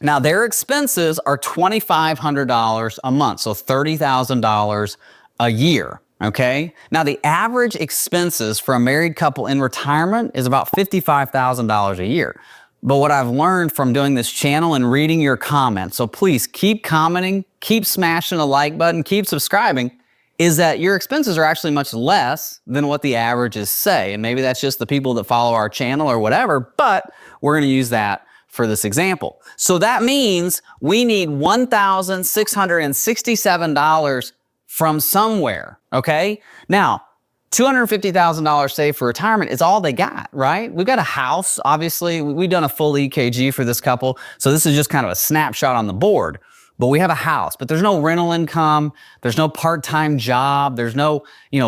Now, their expenses are $2,500 a month, so $30,000 a year. Okay. Now, the average expenses for a married couple in retirement is about $55,000 a year. But what I've learned from doing this channel and reading your comments, so please keep commenting, keep smashing the like button, keep subscribing, is that your expenses are actually much less than what the averages say. And maybe that's just the people that follow our channel or whatever, but we're going to use that for this example. So that means we need $1,667 from somewhere, okay? Now, $250,000 saved for retirement is all they got, right? We've got a house, obviously. We've done a full EKG for this couple, so this is just kind of a snapshot on the board. But we have a house, but there's no rental income, there's no part-time job, there's no,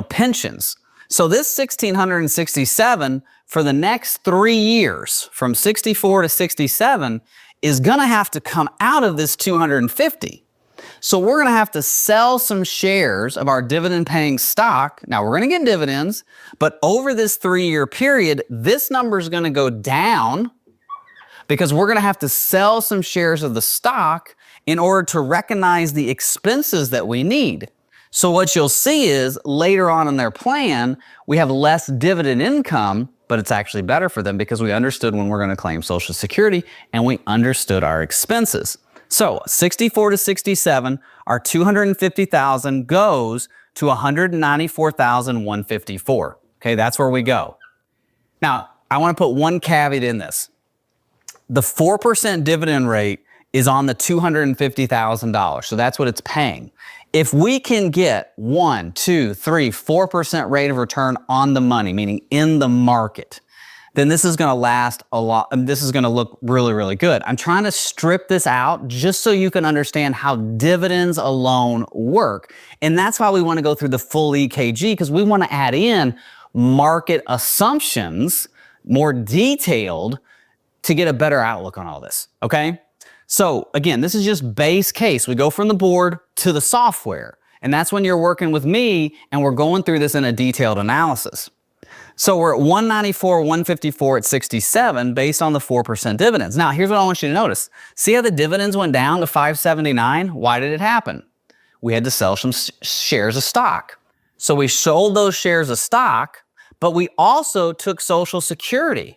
pensions. So this $1,667 for the next 3 years, from 64 to 67, is gonna have to come out of this $250,000. So we're going to have to sell some shares of our dividend-paying stock. Now, we're going to get dividends, but over this 3-year period, this number is going to go down because we're going to have to sell some shares of the stock in order to recognize the expenses that we need. So what you'll see is later on in their plan, we have less dividend income, but it's actually better for them because we understood when we're going to claim Social Security and we understood our expenses. So 64 to 67, our $250,000 goes to $194,154. Okay, that's where we go. Now, I want to put one caveat in this. The 4% dividend rate is on the $250,000, so that's what it's paying. If we can get 1, 2, 3, 4% rate of return on the money, meaning in the market, then this is going to last a lot. This is going to look really, really good. I'm trying to strip this out just so you can understand how dividends alone work. And that's why we want to go through the full EKG, because we want to add in market assumptions, more detailed, to get a better outlook on all this. Okay? So again, this is just base case. We go from the board to the software. And that's when you're working with me and we're going through this in a detailed analysis. So we're at 194, 154 at 67 based on the 4% dividends. Now, here's what I want you to notice. See how the dividends went down to 579? Why did it happen? We had to sell some shares of stock. So we sold those shares of stock, but we also took Social Security.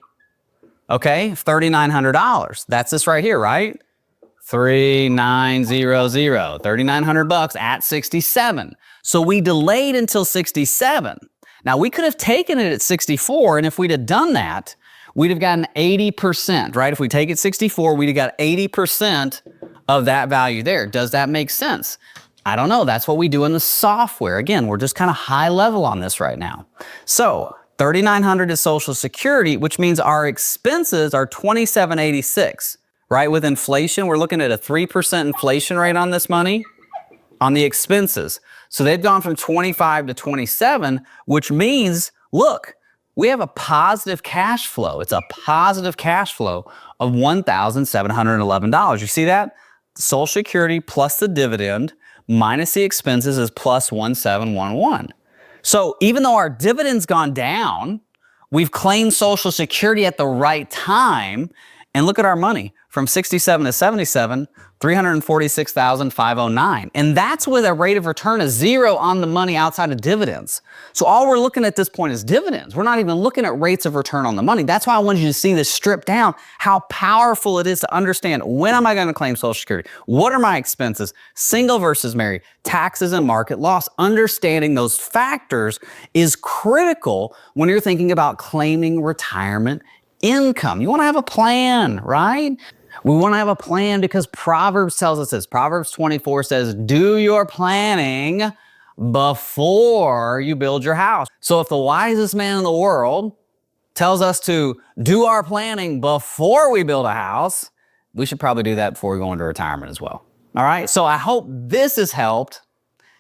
Okay, $3,900. That's this right here, right? 3900, $3,900 at 67. So we delayed until 67. Now, we could have taken it at 64, and if we'd have done that, we'd have gotten 80%, right? If we take it 64, we'd have got 80% of that value there. Does that make sense? I don't know. That's what we do in the software. Again, we're just kind of high level on this right now. So $3,900 is Social Security, which means our expenses are $2,786, right? With inflation, we're looking at a 3% inflation rate on this money, on the expenses. So they've gone from 25 to 27, which means, look, we have a positive cash flow. It's a positive cash flow of $1,711. You see that? Social Security plus the dividend minus the expenses is plus 1711. So even though our dividend's gone down, we've claimed Social Security at the right time. And look at our money from 67 to 77, 346,509. And that's with a rate of return of 0 on the money outside of dividends. So all we're looking at this point is dividends. We're not even looking at rates of return on the money. That's why I wanted you to see this stripped down, how powerful it is to understand when am I going to claim Social Security? What are my expenses? Single versus married, taxes and market loss. Understanding those factors is critical when you're thinking about claiming retirement income. You want to have a plan, right? We want to have a plan because Proverbs tells us this. Proverbs 24 says, do your planning before you build your house. So if the wisest man in the world tells us to do our planning before we build a house, we should probably do that before we go into retirement as well. All right. So I hope this has helped.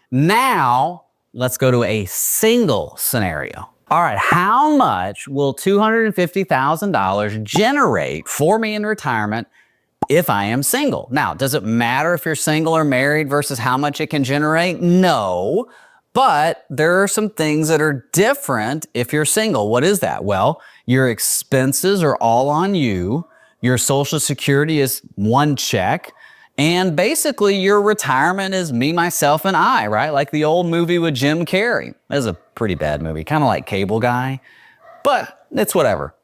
Now let's go to a single scenario. All right, how much will $250,000 generate for me in retirement if I am single? Now, does it matter if you're single or married versus how much it can generate? No, but there are some things that are different if you're single. What is that? Well, your expenses are all on you. Your Social Security is one check. And basically, your retirement is me, myself, and I, right? Like the old movie with Jim Carrey. That's a pretty bad movie, kind of like Cable Guy, but it's whatever.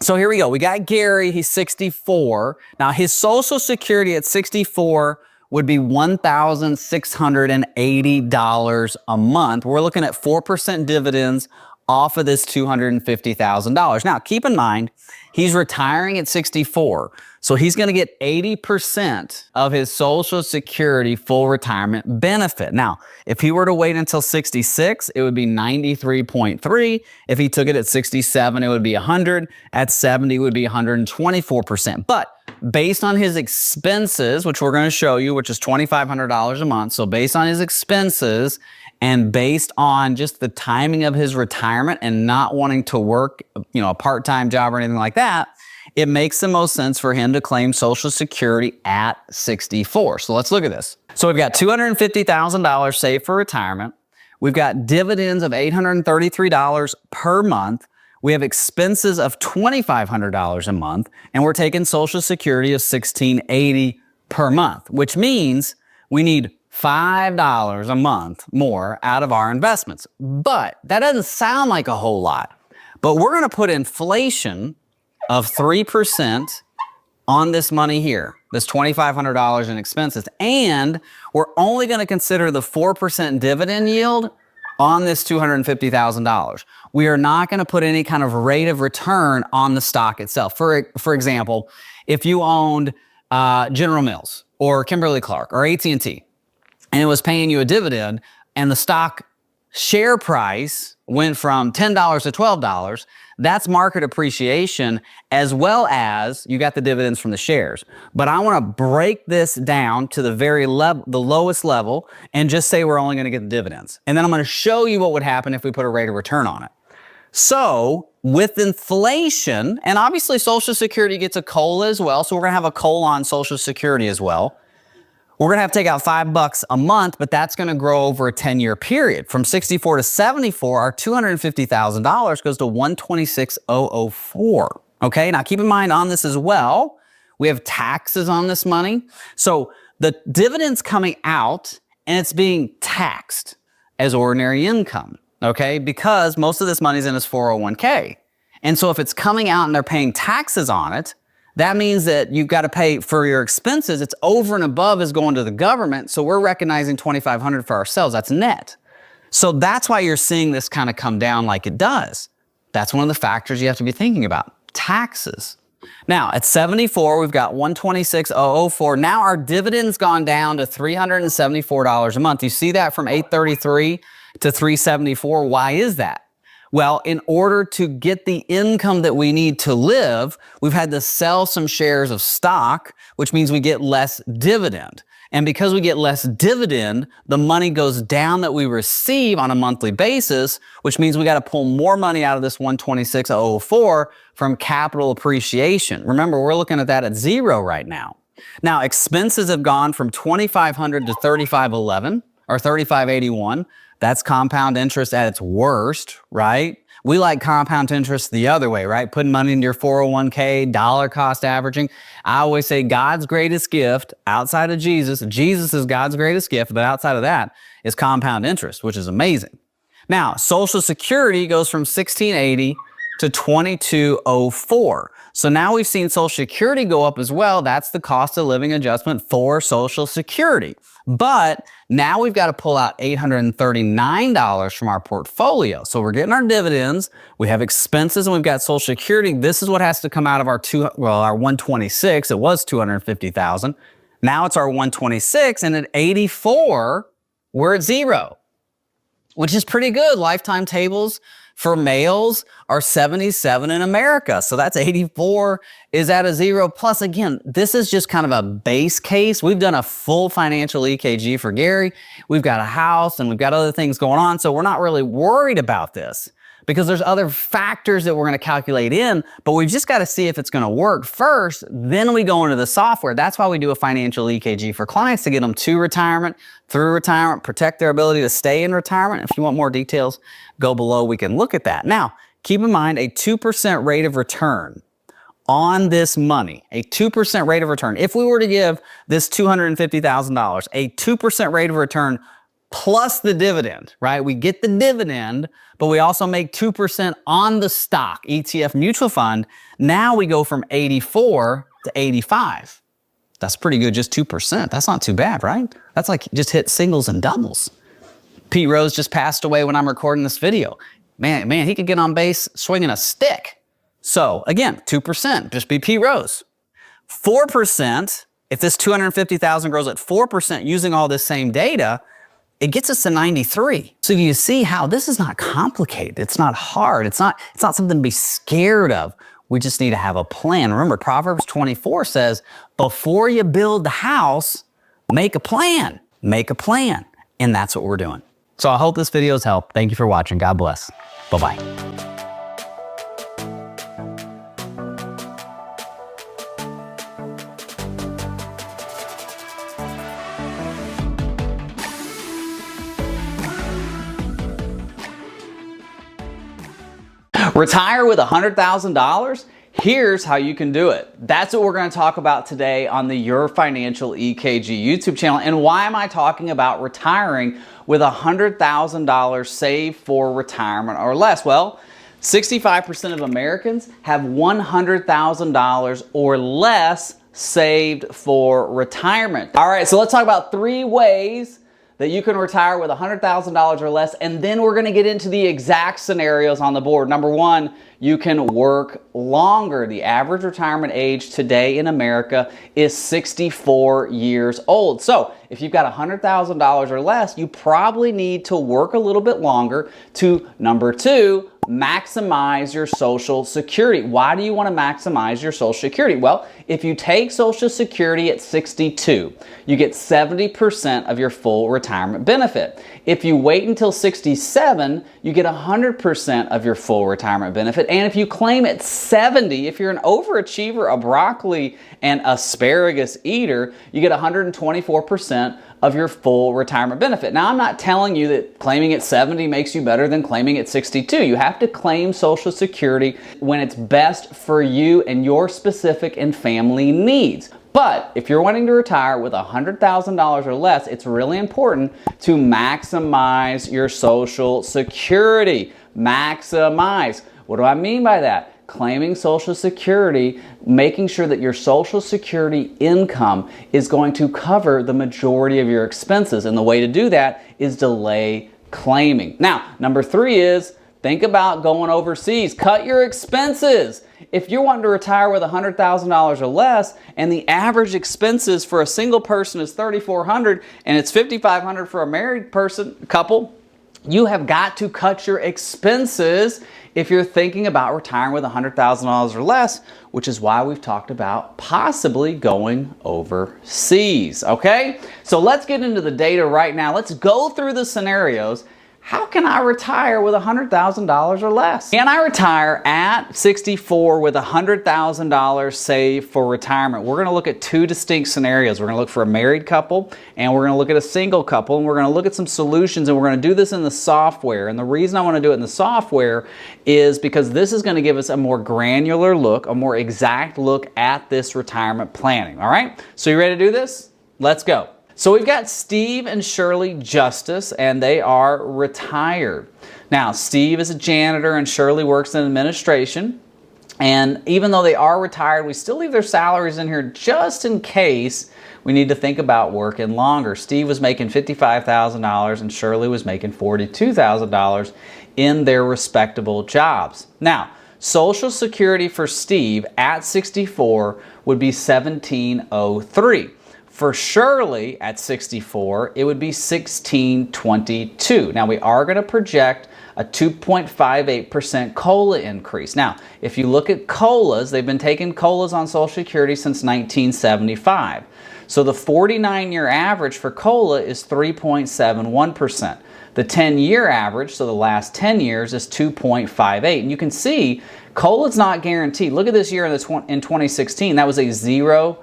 So here we go. We got Gary. He's 64. Now, his Social Security at 64 would be $1,680 a month. We're looking at 4% dividends off of this $250,000. Now, keep in mind, he's retiring at 64. So he's going to get 80% of his Social Security full retirement benefit. Now, if he were to wait until 66, it would be 93.3. If he took it at 67, it would be 100. At 70, it would be 124%. But based on his expenses, which we're going to show you, which is $2,500 a month. So based on his expenses and based on just the timing of his retirement and not wanting to work, a part-time job or anything like that, it makes the most sense for him to claim Social Security at 64. So let's look at this. So we've got $250,000 saved for retirement. We've got dividends of $833 per month. We have expenses of $2,500 a month, and we're taking Social Security of $1,680 per month, which means we need $5 a month more out of our investments. But that doesn't sound like a whole lot. But we're going to put inflation of 3% on this money here, this $2,500 in expenses. And we're only going to consider the 4% dividend yield on this $250,000. We are not going to put any kind of rate of return on the stock itself. For example, if you owned General Mills or Kimberly-Clark or AT&T, and it was paying you a dividend, and the stock share price went from $10 to $12, that's market appreciation, as well as you got the dividends from the shares. But I want to break this down to the the lowest level and just say we're only going to get the dividends. And then I'm going to show you what would happen if we put a rate of return on it. So with inflation, and obviously Social Security gets a COLA as well, so we're going to have a COLA on Social Security as well. We're going to have to take out $5 a month, but that's going to grow over a 10-year period. From 64 to 74, our $250,000 goes to $126,004. Okay, now keep in mind on this as well, we have taxes on this money. So the dividend's coming out and it's being taxed as ordinary income, okay? Because most of this money's in his 401k. And so if it's coming out and they're paying taxes on it, that means that you've got to pay for your expenses. It's over and above is going to the government. So we're recognizing $2,500 for ourselves. That's net. So that's why you're seeing this kind of come down like it does. That's one of the factors you have to be thinking about. Taxes. Now at 74, we've got $126,004. Now our dividend's gone down to $374 a month. You see that from $833 to $374. Why is that? Well, in order to get the income that we need to live, we've had to sell some shares of stock, which means we get less dividend. And because we get less dividend, the money goes down that we receive on a monthly basis, which means we got to pull more money out of this $126,004 from capital appreciation. Remember, we're looking at that at 0 right now. Now, expenses have gone from 2,500 to 3,511 or 3,581. That's compound interest at its worst, right? We like compound interest the other way, right? Putting money into your 401k, dollar cost averaging. I always say God's greatest gift outside of Jesus, Jesus is God's greatest gift, but outside of that is compound interest, which is amazing. Now, Social Security goes from 1680 to 2204. So now we've seen Social Security go up as well. That's the cost of living adjustment for Social Security. But now we've got to pull out $839 from our portfolio. So we're getting our dividends, we have expenses, and we've got Social Security. This is what has to come out of our 126. It was 250,000. Now it's our 126, and at 84, we're at zero, which is pretty good. Lifetime tables for males are 77 in America. So that's 84 is at a zero. Plus, again, this is just kind of a base case. We've done a full financial EKG for Gary. We've got a house and we've got other things going on. So we're not really worried about this because there's other factors that we're going to calculate in, but we've just got to see if it's going to work first. Then we go into the software. That's why we do a financial EKG for clients, to get them to retirement, through retirement, protect their ability to stay in retirement. If you want more details, go below. We can look at that. Now, keep in mind a 2% rate of return on this money, a 2% rate of return. If we were to give this $250,000, a 2% rate of return plus the dividend, right? We get the dividend, but we also make 2% on the stock, ETF mutual fund. Now we go from 84 to 85. That's pretty good, just 2%. That's not too bad, right? That's like just hit singles and doubles. Pete Rose just passed away when I'm recording this video. Man, he could get on base swinging a stick. So again, 2%, just be Pete Rose. 4%, if this 250,000 grows at 4% using all this same data, it gets us to 93. So you see how this is not complicated. It's not hard. It's not something to be scared of. We just need to have a plan. Remember, Proverbs 24 says, before you build the house, make a plan. Make a plan. And that's what we're doing. So I hope this video has helped. Thank you for watching. God bless. Bye-bye. Retire with $100,000? Here's how you can do it. That's what we're going to talk about today on the Your Financial EKG YouTube channel. And why am I talking about retiring with $100,000 saved for retirement or less? Well, 65% of Americans have $100,000 or less saved for retirement. All right, so let's talk about 3 ways that you can retire with $100,000 or less, and then we're gonna get into the exact scenarios on the board. Number 1, you can work longer. The average retirement age today in America is 64 years old. So if you've got $100,000 or less, you probably need to work a little bit longer to, number 2, maximize your Social Security. Why do you want to maximize your Social Security? Well, if you take Social Security at 62, you get 70% of your full retirement benefit. If you wait until 67, you get 100% of your full retirement benefit. And if you claim at 70, if you're an overachiever, a broccoli and asparagus eater, you get 124% of your full retirement benefit. Now, I'm not telling you that claiming at 70 makes you better than claiming at 62. You have to claim Social Security when it's best for you and your specific and family needs. But if you're wanting to retire with $100,000 or less, it's really important to maximize your Social Security. Maximize. What do I mean by that? Claiming Social Security, making sure that your Social Security income is going to cover the majority of your expenses. And the way to do that is delay claiming. Now, number 3 is think about going overseas. Cut your expenses. If you're wanting to retire with $100,000 or less and the average expenses for a single person is $3,400 and it's $5,500 for a married couple, you have got to cut your expenses if you're thinking about retiring with $100,000 or less, which is why we've talked about possibly going overseas, okay? So let's get into the data right now. Let's go through the scenarios. how can I retire with $100,000 or less? Can I retire at 64 with $100,000 saved for retirement? We're going to look at two distinct scenarios. We're going to look for a married couple, and we're going to look at a single couple, and we're going to look at some solutions, and we're going to do this in the software. And the reason I want to do it in the software is because this is going to give us a more granular look, a more exact look at this retirement planning. All right? So you ready to do this? Let's go. So we've got Steve and Shirley Justice, and they are retired. Now, Steve is a janitor and Shirley works in administration. And even though they are retired, we still leave their salaries in here just in case we need to think about working longer. Steve was making $55,000 and Shirley was making $42,000 in their respectable jobs. Now, Social Security for Steve at 64 would be $1,703. For Shirley at 64, it would be $1,622. Now, we are going to project a 2.58% COLA increase. Now, if you look at COLAs, they've been taking COLAs on Social Security since 1975. So the 49-year average for COLA is 3.71%. The 10-year average, so the last 10 years, is 2.58. And you can see COLA's not guaranteed. Look at this year in 2016. That was a 0%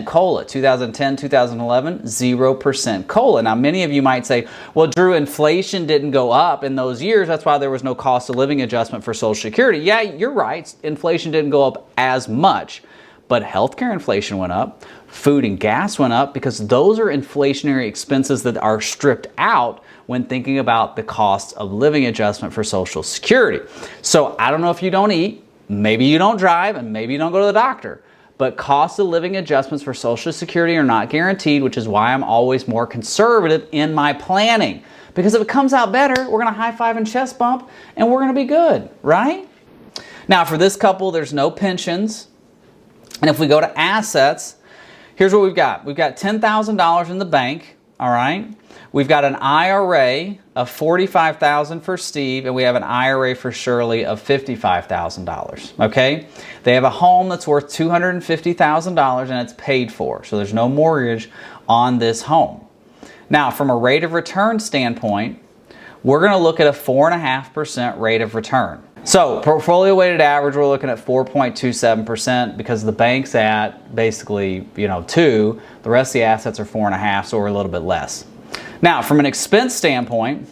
COLA. 2010, 2011, 0% COLA. Now, many of you might say, well, Drew, inflation didn't go up in those years. That's why there was no cost of living adjustment for Social Security. Yeah, you're right. Inflation didn't go up as much. But healthcare inflation went up. Food and gas went up because those are inflationary expenses that are stripped out when thinking about the cost of living adjustment for Social Security. So I don't know if you don't eat, maybe you don't drive, and maybe you don't go to the doctor. But cost of living adjustments for Social Security are not guaranteed, which is why I'm always more conservative in my planning. Because if it comes out better, we're going to high five and chest bump, and we're going to be good, right? Now, for this couple, there's no pensions. And if we go to assets, here's what we've got. We've got $10,000 in the bank, all right? We've got an IRA of $45,000 for Steve, and we have an IRA for Shirley of $55,000, okay? They have a home that's worth $250,000 and it's paid for, so there's no mortgage on this home. Now, from a rate of return standpoint, we're going to look at a 4.5% rate of return. So, portfolio weighted average, we're looking at 4.27% because the bank's at basically, 2. The rest of the assets are 4.5, so we're a little bit less. Now, from an expense standpoint,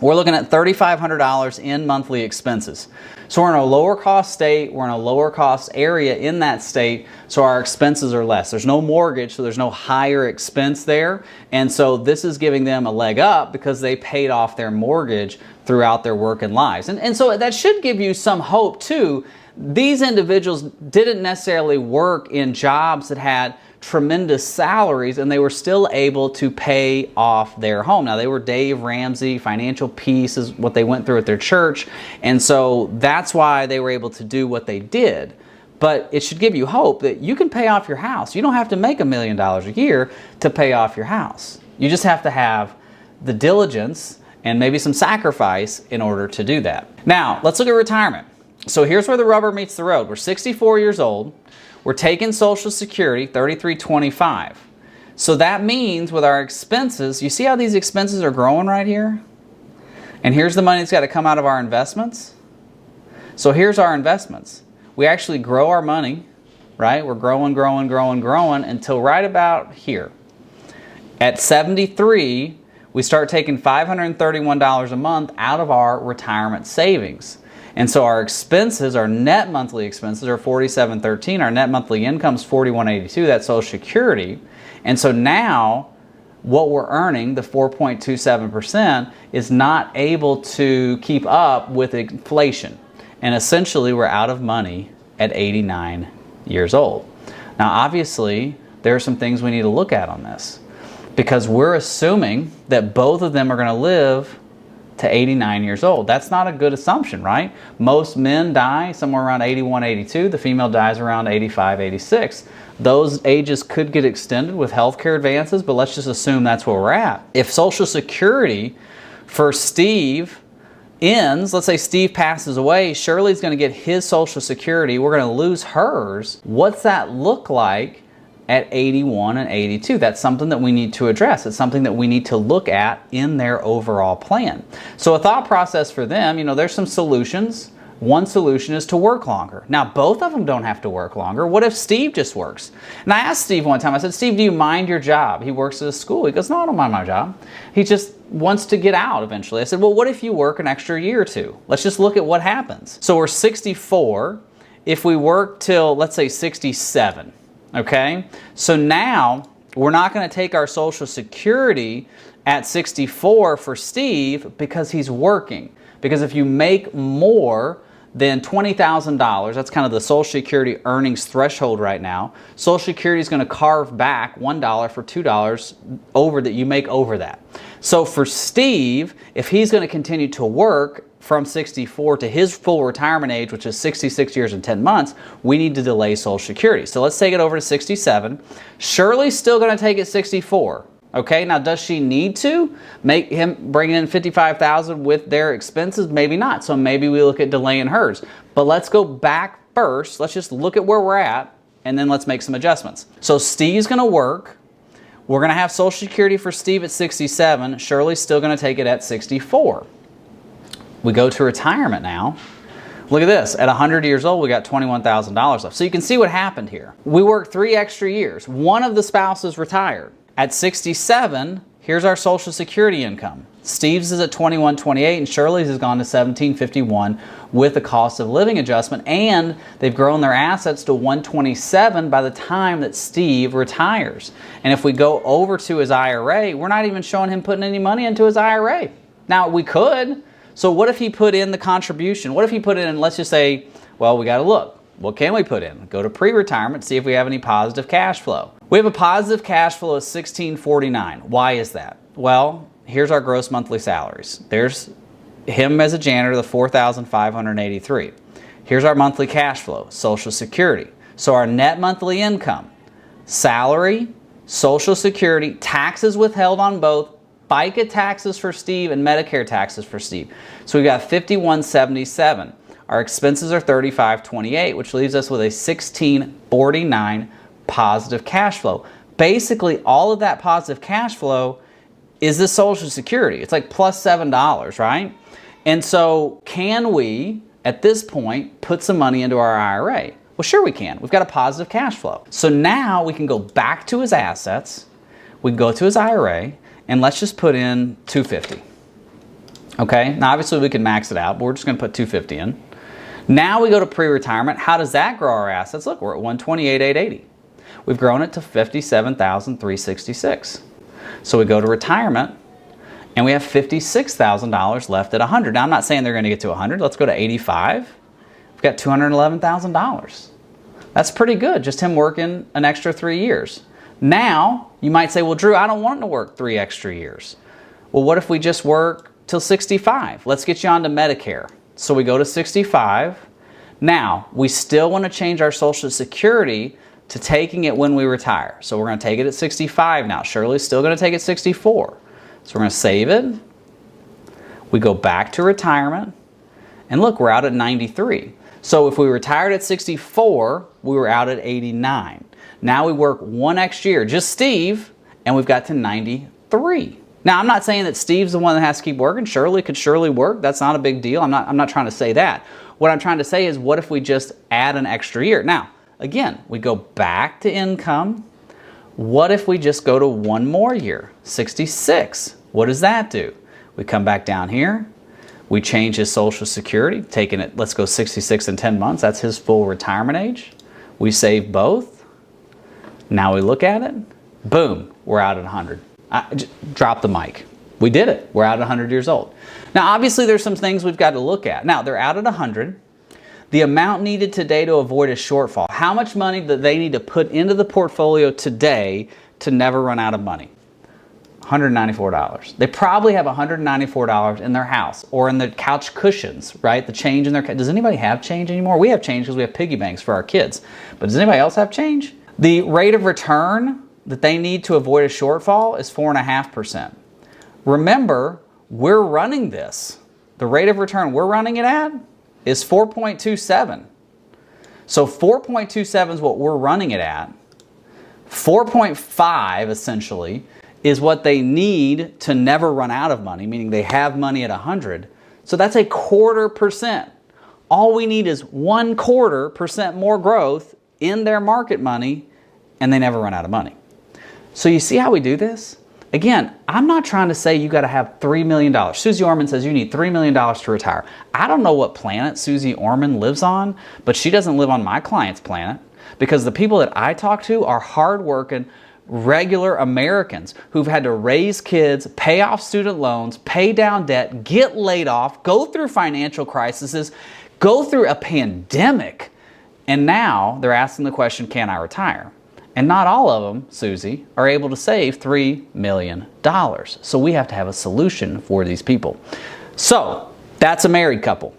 we're looking at $3,500 in monthly expenses. So we're in a lower cost state, we're in a lower cost area in that state, so our expenses are less. There's no mortgage, so there's no higher expense there. And so this is giving them a leg up because they paid off their mortgage throughout their working lives. And so that should give you some hope too. These individuals didn't necessarily work in jobs that had tremendous salaries and they were still able to pay off their home. Now, they were Dave Ramsey, financial peace is what they went through at their church, and so that's why they were able to do what they did. But it should give you hope that you can pay off your house. You don't have to make $1 million a year to pay off your house. You just have to have the diligence and maybe some sacrifice in order to do that. Now, let's look at retirement. So here's where the rubber meets the road. We're 64 years old. We're taking Social Security, $33.25. So that means with our expenses, you see how these expenses are growing right here? And here's the money that's got to come out of our investments. So here's our investments. We actually grow our money, right? We're growing until right about here. At 73, we start taking $531 a month out of our retirement savings. And so our expenses, our net monthly expenses are $47.13. Our net monthly income is $41.82. That's Social Security. And so now what we're earning, the 4.27%, is not able to keep up with inflation. And essentially we're out of money at 89 years old. Now, obviously, there are some things we need to look at on this because we're assuming that both of them are going to live to 89 years old. That's not a good assumption, right? Most men die somewhere around 81, 82. The female dies around 85, 86. Those ages could get extended with healthcare advances, but let's just assume that's where we're at. If Social Security for Steve ends, let's say Steve passes away, Shirley's going to get his Social Security. We're going to lose hers. What's that look like at 81 and 82. That's something that we need to address. It's something that we need to look at in their overall plan. So a thought process for them, you know, there's some solutions. One solution is to work longer. Now, both of them don't have to work longer. What if Steve just works? And I asked Steve one time, I said, Steve, do you mind your job? He works at a school. He goes, no, I don't mind my job. He just wants to get out eventually. I said, well, what if you work an extra year or two? Let's just look at what happens. So we're 64. If we work till, let's say, 67, okay? So now we're not going to take our Social Security at 64 for Steve because he's working. Because if you make more than $20,000, that's kind of the Social Security earnings threshold right now, Social Security is going to carve back $1 for $2 over that you make over that. So for Steve, if he's going to continue to work from 64 to his full retirement age, which is 66 years and 10 months, we need to delay Social Security. So let's take it over to 67. Shirley's still going to take it 64. Okay, now does she need to make him bring in $55,000 with their expenses? Maybe not. So maybe we look at delaying hers. But let's go back first. Let's just look at where we're at, and then let's make some adjustments. So Steve's going to work. We're going to have Social Security for Steve at 67. Shirley's still going to take it at 64. We go to retirement now. Look at this. At 100 years old, we got $21,000 left. So you can see what happened here. We worked 3 extra years. One of the spouses retired. At 67, here's our Social Security income. Steve's is at $21.28 and Shirley's has gone to $17.51 with the cost of living adjustment, and they've grown their assets to $127 by the time that Steve retires. And if we go over to his IRA, we're not even showing him putting any money into his IRA. Now, we could. So what if he put in the contribution? What if he put in, let's just say, well, we got to look. What can we put in? Go to pre-retirement, see if we have any positive cash flow. We have a positive cash flow of $1,649. Why is that? Well, here's our gross monthly salaries. There's him as a janitor, the $4,583. Here's our monthly cash flow, Social Security. So our net monthly income, salary, Social Security, taxes withheld on both, FICA taxes for Steve and Medicare taxes for Steve. So we've got $5,177. Our expenses are $35.28, which leaves us with a $1,649 positive cash flow. Basically, all of that positive cash flow is this Social Security. It's like plus $7, right? And so can we, at this point, put some money into our IRA? Well, sure we can. We've got a positive cash flow. So now we can go back to his assets, we can go to his IRA, and let's just put in $250. Okay, now obviously we can max it out, but we're just gonna put $250 in. Now we go to pre-retirement. How does that grow our assets? Look, we're at $128,880. We've grown it to $57,366. So we go to retirement, and we have $56,000 left at 100. Now I'm not saying they're going to get to 100. Let's go to 85. We've got $211,000. That's pretty good, just him working an extra 3 years. Now you might say, well, Drew, I don't want him to work 3 extra years. Well, what if we just work till 65? Let's get you onto Medicare. So we go to 65. Now, we still want to change our Social Security to taking it when we retire. So we're going to take it at 65 now. Shirley's still going to take it 64. So we're going to save it. We go back to retirement. And look, we're out at 93. So if we retired at 64, we were out at 89. Now we work 1 extra year, just Steve, and we've got to 93. Now, I'm not saying that Steve's the one that has to keep working. Shirley could surely work. That's not a big deal. I'm not trying to say that. What I'm trying to say is, what if we just add an extra year? Now, again, we go back to income. What if we just go to 1 more year? 66. What does that do? We come back down here. We change his Social Security, taking it, let's go 66 and 10 months. That's his full retirement age. We save both. Now we look at it. Boom, we're out at 100. Drop the mic. We did it. We're out at 100 years old. Now, obviously, there's some things we've got to look at. Now, they're out at 100. The amount needed today to avoid a shortfall. How much money do they need to put into the portfolio today to never run out of money? $194. They probably have $194 in their house or in the couch cushions, right? The change in their... Does anybody have change anymore? We have change because we have piggy banks for our kids. But does anybody else have change? The rate of return that they need to avoid a shortfall is 4.5%. Remember, we're running this. The rate of return we're running it at is 4.27. So 4.27 is what we're running it at. 4.5 essentially is what they need to never run out of money, meaning they have money at 100. So that's 0.25%. All we need is 0.25% more growth in their market money, and they never run out of money. So you see how we do this? Again, I'm not trying to say you got to have $3 million. Susie Orman says you need $3 million to retire. I don't know what planet Susie Orman lives on, but she doesn't live on my client's planet, because the people that I talk to are hardworking, regular Americans who've had to raise kids, pay off student loans, pay down debt, get laid off, go through financial crises, go through a pandemic, and now they're asking the question, can I retire? And not all of them, Susie, are able to save $3 million. So we have to have a solution for these people. So that's a married couple.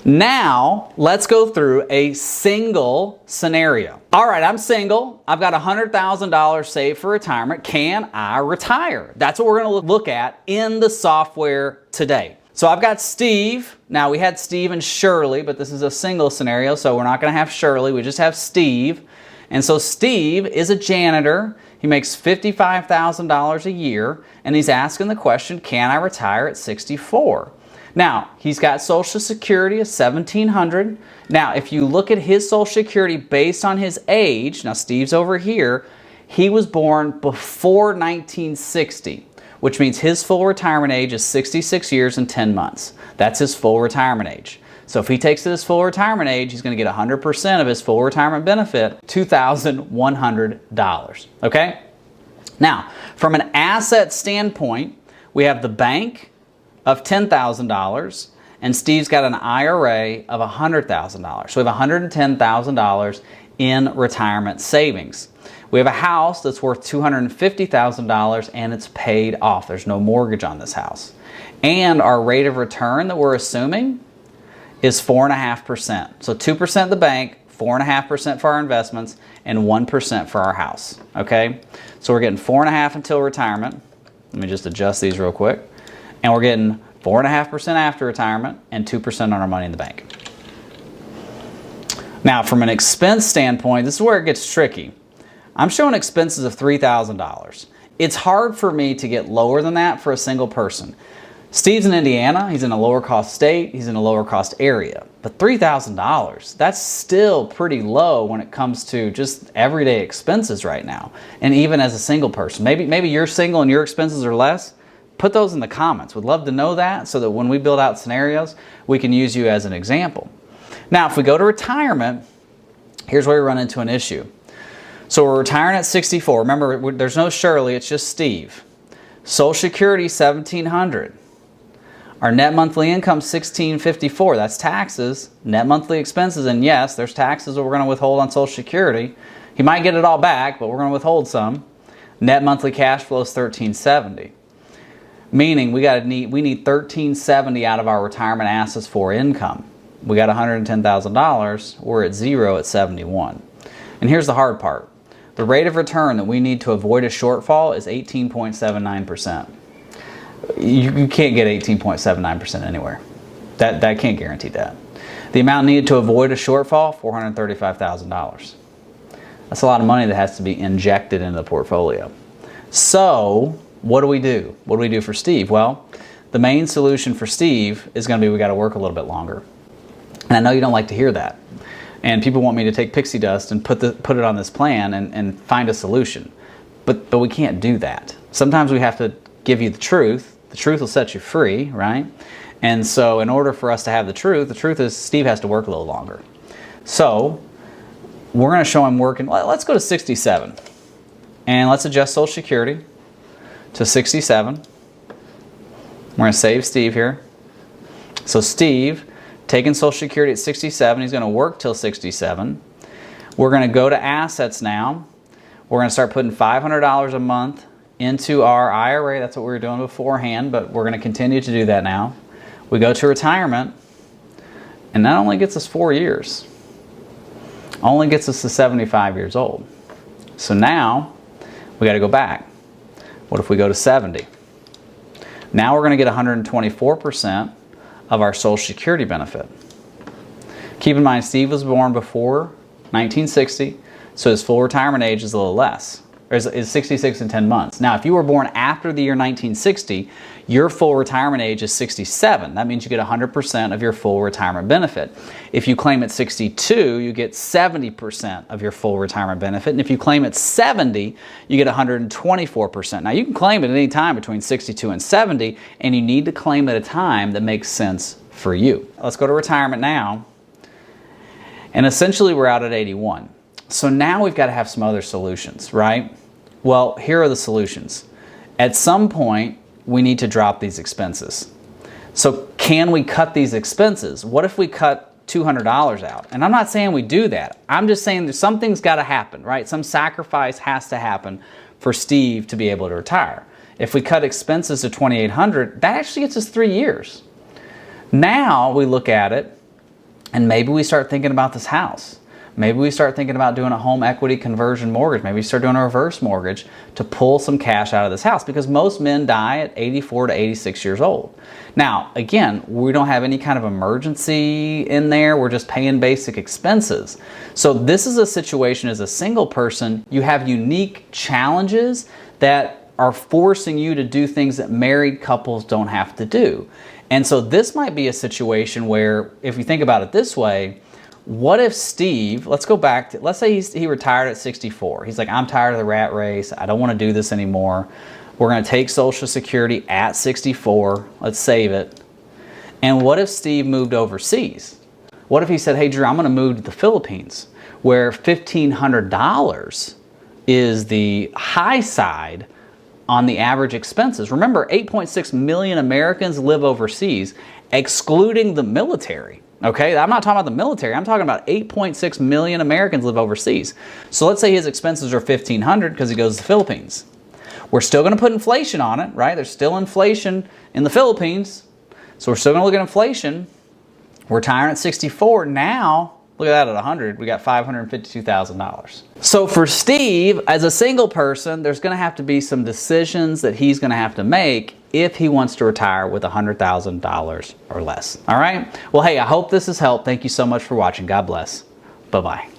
Now, let's go through a single scenario. All right, I'm single. I've got $100,000 saved for retirement. Can I retire? That's what we're going to look at in the software today. So I've got Steve. Now, we had Steve and Shirley, but this is a single scenario, so we're not going to have Shirley. We just have Steve. And so Steve is a janitor. He makes $55,000 a year, and he's asking the question, can I retire at 64? Now, he's got Social Security of $1,700. Now, if you look at his Social Security based on his age, now Steve's over here, he was born before 1960, which means his full retirement age is 66 years and 10 months. That's his full retirement age. So if he takes it his full retirement age, he's going to get 100% of his full retirement benefit, $2,100. Okay? Now, from an asset standpoint, we have the bank of $10,000, and Steve's got an IRA of $100,000. So we have $110,000 in retirement savings. We have a house that's worth $250,000 and it's paid off. There's no mortgage on this house. And our rate of return that we're assuming is 4.5%. So 2% the bank, 4.5% for our investments, and 1% for our house. Okay? So we're getting 4.5% until retirement. Let me just adjust these real quick. And we're getting 4.5% after retirement and 2% on our money in the bank. Now, from an expense standpoint, this is where it gets tricky. I'm showing expenses of $3,000. It's hard for me to get lower than that for a single person. Steve's in Indiana. He's in a lower cost state. He's in a lower cost area. But $3,000, that's still pretty low when it comes to just everyday expenses right now. And even as a single person. Maybe you're single and your expenses are less. Put those in the comments. We'd love to know that so that when we build out scenarios, we can use you as an example. Now, if we go to retirement, here's where we run into an issue. So we're retiring at 64. Remember, there's no Shirley, it's just Steve. Social Security, $1,700. Our net monthly income, $1,654. That's taxes, net monthly expenses, and yes, there's taxes that we're going to withhold on Social Security. He might get it all back, but we're going to withhold some. Net monthly cash flow is $1,370. Meaning we need $1,370 out of our retirement assets for income. We got $110,000. We're at zero at 71. And here's the hard part. The rate of return that we need to avoid a shortfall is 18.79%. You can't get 18.79% anywhere. That can't guarantee that. The amount needed to avoid a shortfall, $435,000. That's a lot of money that has to be injected into the portfolio. So what do we do? What do we do for Steve? Well, the main solution for Steve is going to be we got to work a little bit longer. And I know you don't like to hear that. And people want me to take pixie dust and put it on this plan and find a solution. But we can't do that. Sometimes we have to give you the truth. The truth will set you free, right? And so in order for us to have the truth is Steve has to work a little longer. So we're going to show him working. Let's go to 67. And let's adjust Social Security to 67. We're going to save Steve here. So Steve, taking Social Security at 67, he's going to work till 67. We're going to go to assets now. We're going to start putting $500 a month into our IRA. That's what we were doing beforehand, but we're going to continue to do that now. We go to retirement, and that only gets us 4 years. Only gets us to 75 years old. So now we got to go back. What if we go to 70? Now we're going to get 124% of our Social Security benefit. Keep in mind, Steve was born before 1960, So his full retirement age is a little less, or is 66 and 10 months. Now, if you were born after the year 1960, your full retirement age is 67. That means you get 100% of your full retirement benefit. If you claim at 62, you get 70% of your full retirement benefit. And if you claim at 70, you get 124%. Now, you can claim at any time between 62 and 70, and you need to claim at a time that makes sense for you. Let's go to retirement now. And essentially, we're out at 81. So now we've got to have some other solutions, right? Well, here are the solutions. At some point, we need to drop these expenses. So can we cut these expenses? What if we cut $200 out? And I'm not saying we do that. I'm just saying that something's got to happen, right? Some sacrifice has to happen for Steve to be able to retire. If we cut expenses to $2,800, that actually gets us 3 years. Now we look at it and maybe we start thinking about this house. Maybe we start thinking about doing a home equity conversion mortgage. Maybe we start doing a reverse mortgage to pull some cash out of this house, because most men die at 84 to 86 years old. Now, again, we don't have any kind of emergency in there. We're just paying basic expenses. So this is a situation as a single person. You have unique challenges that are forcing you to do things that married couples don't have to do. And so this might be a situation where, if you think about it this way, what if Steve, let's go back to, let's say he retired at 64. He's like, I'm tired of the rat race. I don't want to do this anymore. We're going to take Social Security at 64. Let's save it. And what if Steve moved overseas? What if he said, hey, Drew, I'm going to move to the Philippines, where $1,500 is the high side on the average expenses. Remember, 8.6 million Americans live overseas, excluding the military. Okay, I'm not talking about the military. I'm talking about 8.6 million Americans live overseas. So let's say his expenses are $1,500 because he goes to the Philippines. We're still going to put inflation on it, right? There's still inflation in the Philippines. So we're still going to look at inflation. We're retiring at 64. Now, look at that, at 100, we got $552,000. So for Steve, as a single person, there's going to have to be some decisions that he's going to have to make if he wants to retire with $100,000 or less. All right? Well, hey, I hope this has helped. Thank you so much for watching. God bless. Bye-bye.